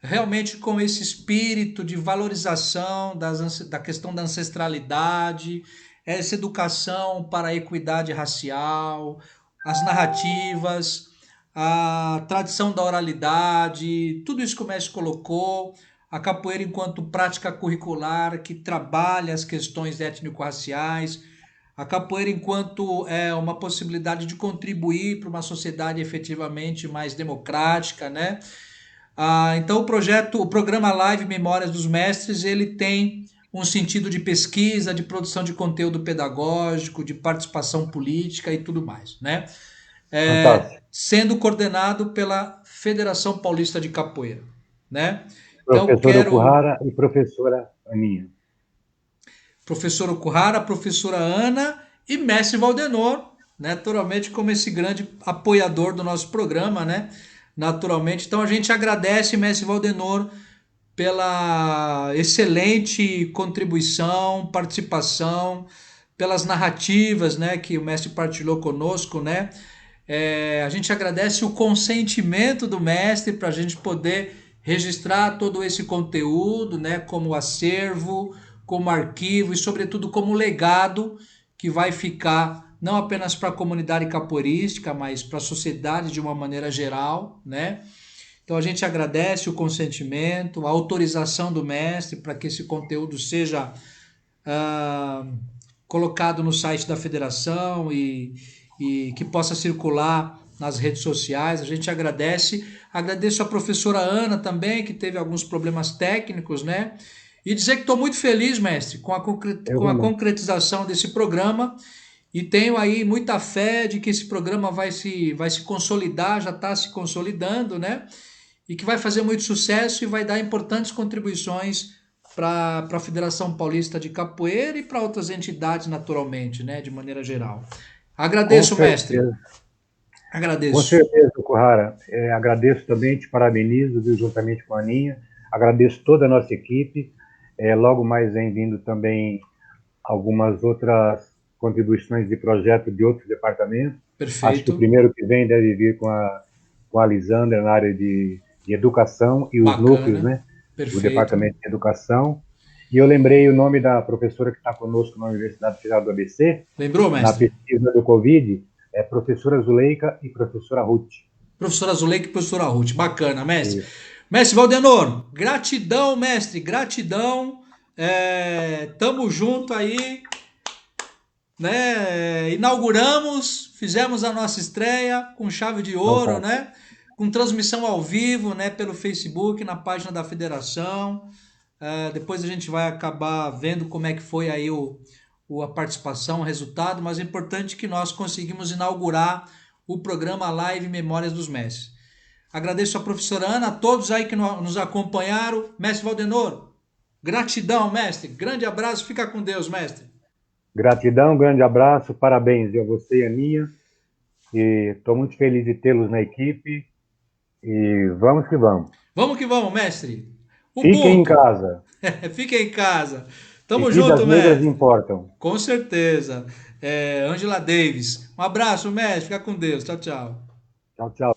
A: Realmente com esse espírito de valorização da questão da ancestralidade, essa educação para a equidade racial, as narrativas, a tradição da oralidade, tudo isso que o mestre colocou, a capoeira enquanto prática curricular que trabalha as questões étnico-raciais, a capoeira enquanto uma possibilidade de contribuir para uma sociedade efetivamente mais democrática, né? Então o programa Live Memórias dos Mestres, ele tem um sentido de pesquisa, de produção de conteúdo pedagógico, de participação política e tudo mais, né? Sendo coordenado pela Federação Paulista de Capoeira, né?
C: Professora Okuhara e professora Aninha.
A: Professora Okuhara, professora Ana e mestre Valdenor, naturalmente como esse grande apoiador do nosso programa, né? Naturalmente. Então a gente agradece, mestre Valdenor, pela excelente contribuição, participação, pelas narrativas, né, que o mestre partilhou conosco, né? A gente agradece o consentimento do mestre para a gente poder registrar todo esse conteúdo, né, como acervo, como arquivo e, sobretudo, como legado que vai ficar não apenas para a comunidade capoeirística, mas para a sociedade de uma maneira geral, né? Então a gente agradece o consentimento, a autorização do mestre para que esse conteúdo seja colocado no site da federação e que possa circular nas redes sociais. A gente agradece. Agradeço a professora Ana também, que teve alguns problemas técnicos, né? E dizer que estou muito feliz, mestre, com a concretização desse programa e tenho aí muita fé de que esse programa vai se consolidar, já está se consolidando, né? E que vai fazer muito sucesso e vai dar importantes contribuições para a Federação Paulista de Capoeira e para outras entidades, naturalmente, né? De maneira geral. Agradeço, mestre. Agradeço.
C: Com certeza, Okuhara. Agradeço também, te parabenizo, viu, juntamente com a Aninha. Agradeço toda a nossa equipe. Logo mais vem vindo também algumas outras contribuições de projeto de outros departamentos.
A: Perfeito.
C: Acho que o primeiro que vem deve vir com a Lisandra na área de educação e os núcleos, né?
A: Perfeito.
C: O departamento de educação. E eu lembrei o nome da professora que está conosco na Universidade Federal do ABC.
A: Lembrou, mestre?
C: Na pesquisa do Covid, professora Zuleika e professora Ruth.
A: Professora Zuleika e professora Ruth. Bacana, mestre. Isso. Mestre Valdenor, gratidão, mestre, gratidão. Tamo junto aí, né? Inauguramos, fizemos a nossa estreia com chave de ouro, né? Com transmissão ao vivo, né? Pelo Facebook, na página da federação. Depois a gente vai acabar vendo como é que foi aí a participação, o resultado, mas é importante que nós conseguimos inaugurar o programa Live Memórias dos Mestres. Agradeço a professora Ana, a todos aí que nos acompanharam. Mestre Valdenor, gratidão, mestre. Grande abraço, fica com Deus, mestre.
C: Gratidão, grande abraço, parabéns a você e a Aninha. E estou muito feliz de tê-los na equipe. E vamos que vamos.
A: Vamos que vamos, mestre.
C: Fiquem em casa.
A: Fiquem em casa. Tamo
C: e
A: junto,
C: mestre.
A: mestre.
C: Importam.
A: Com certeza. Angela Davis. Um abraço, mestre. Fica com Deus. Tchau, tchau.
C: Tchau, tchau.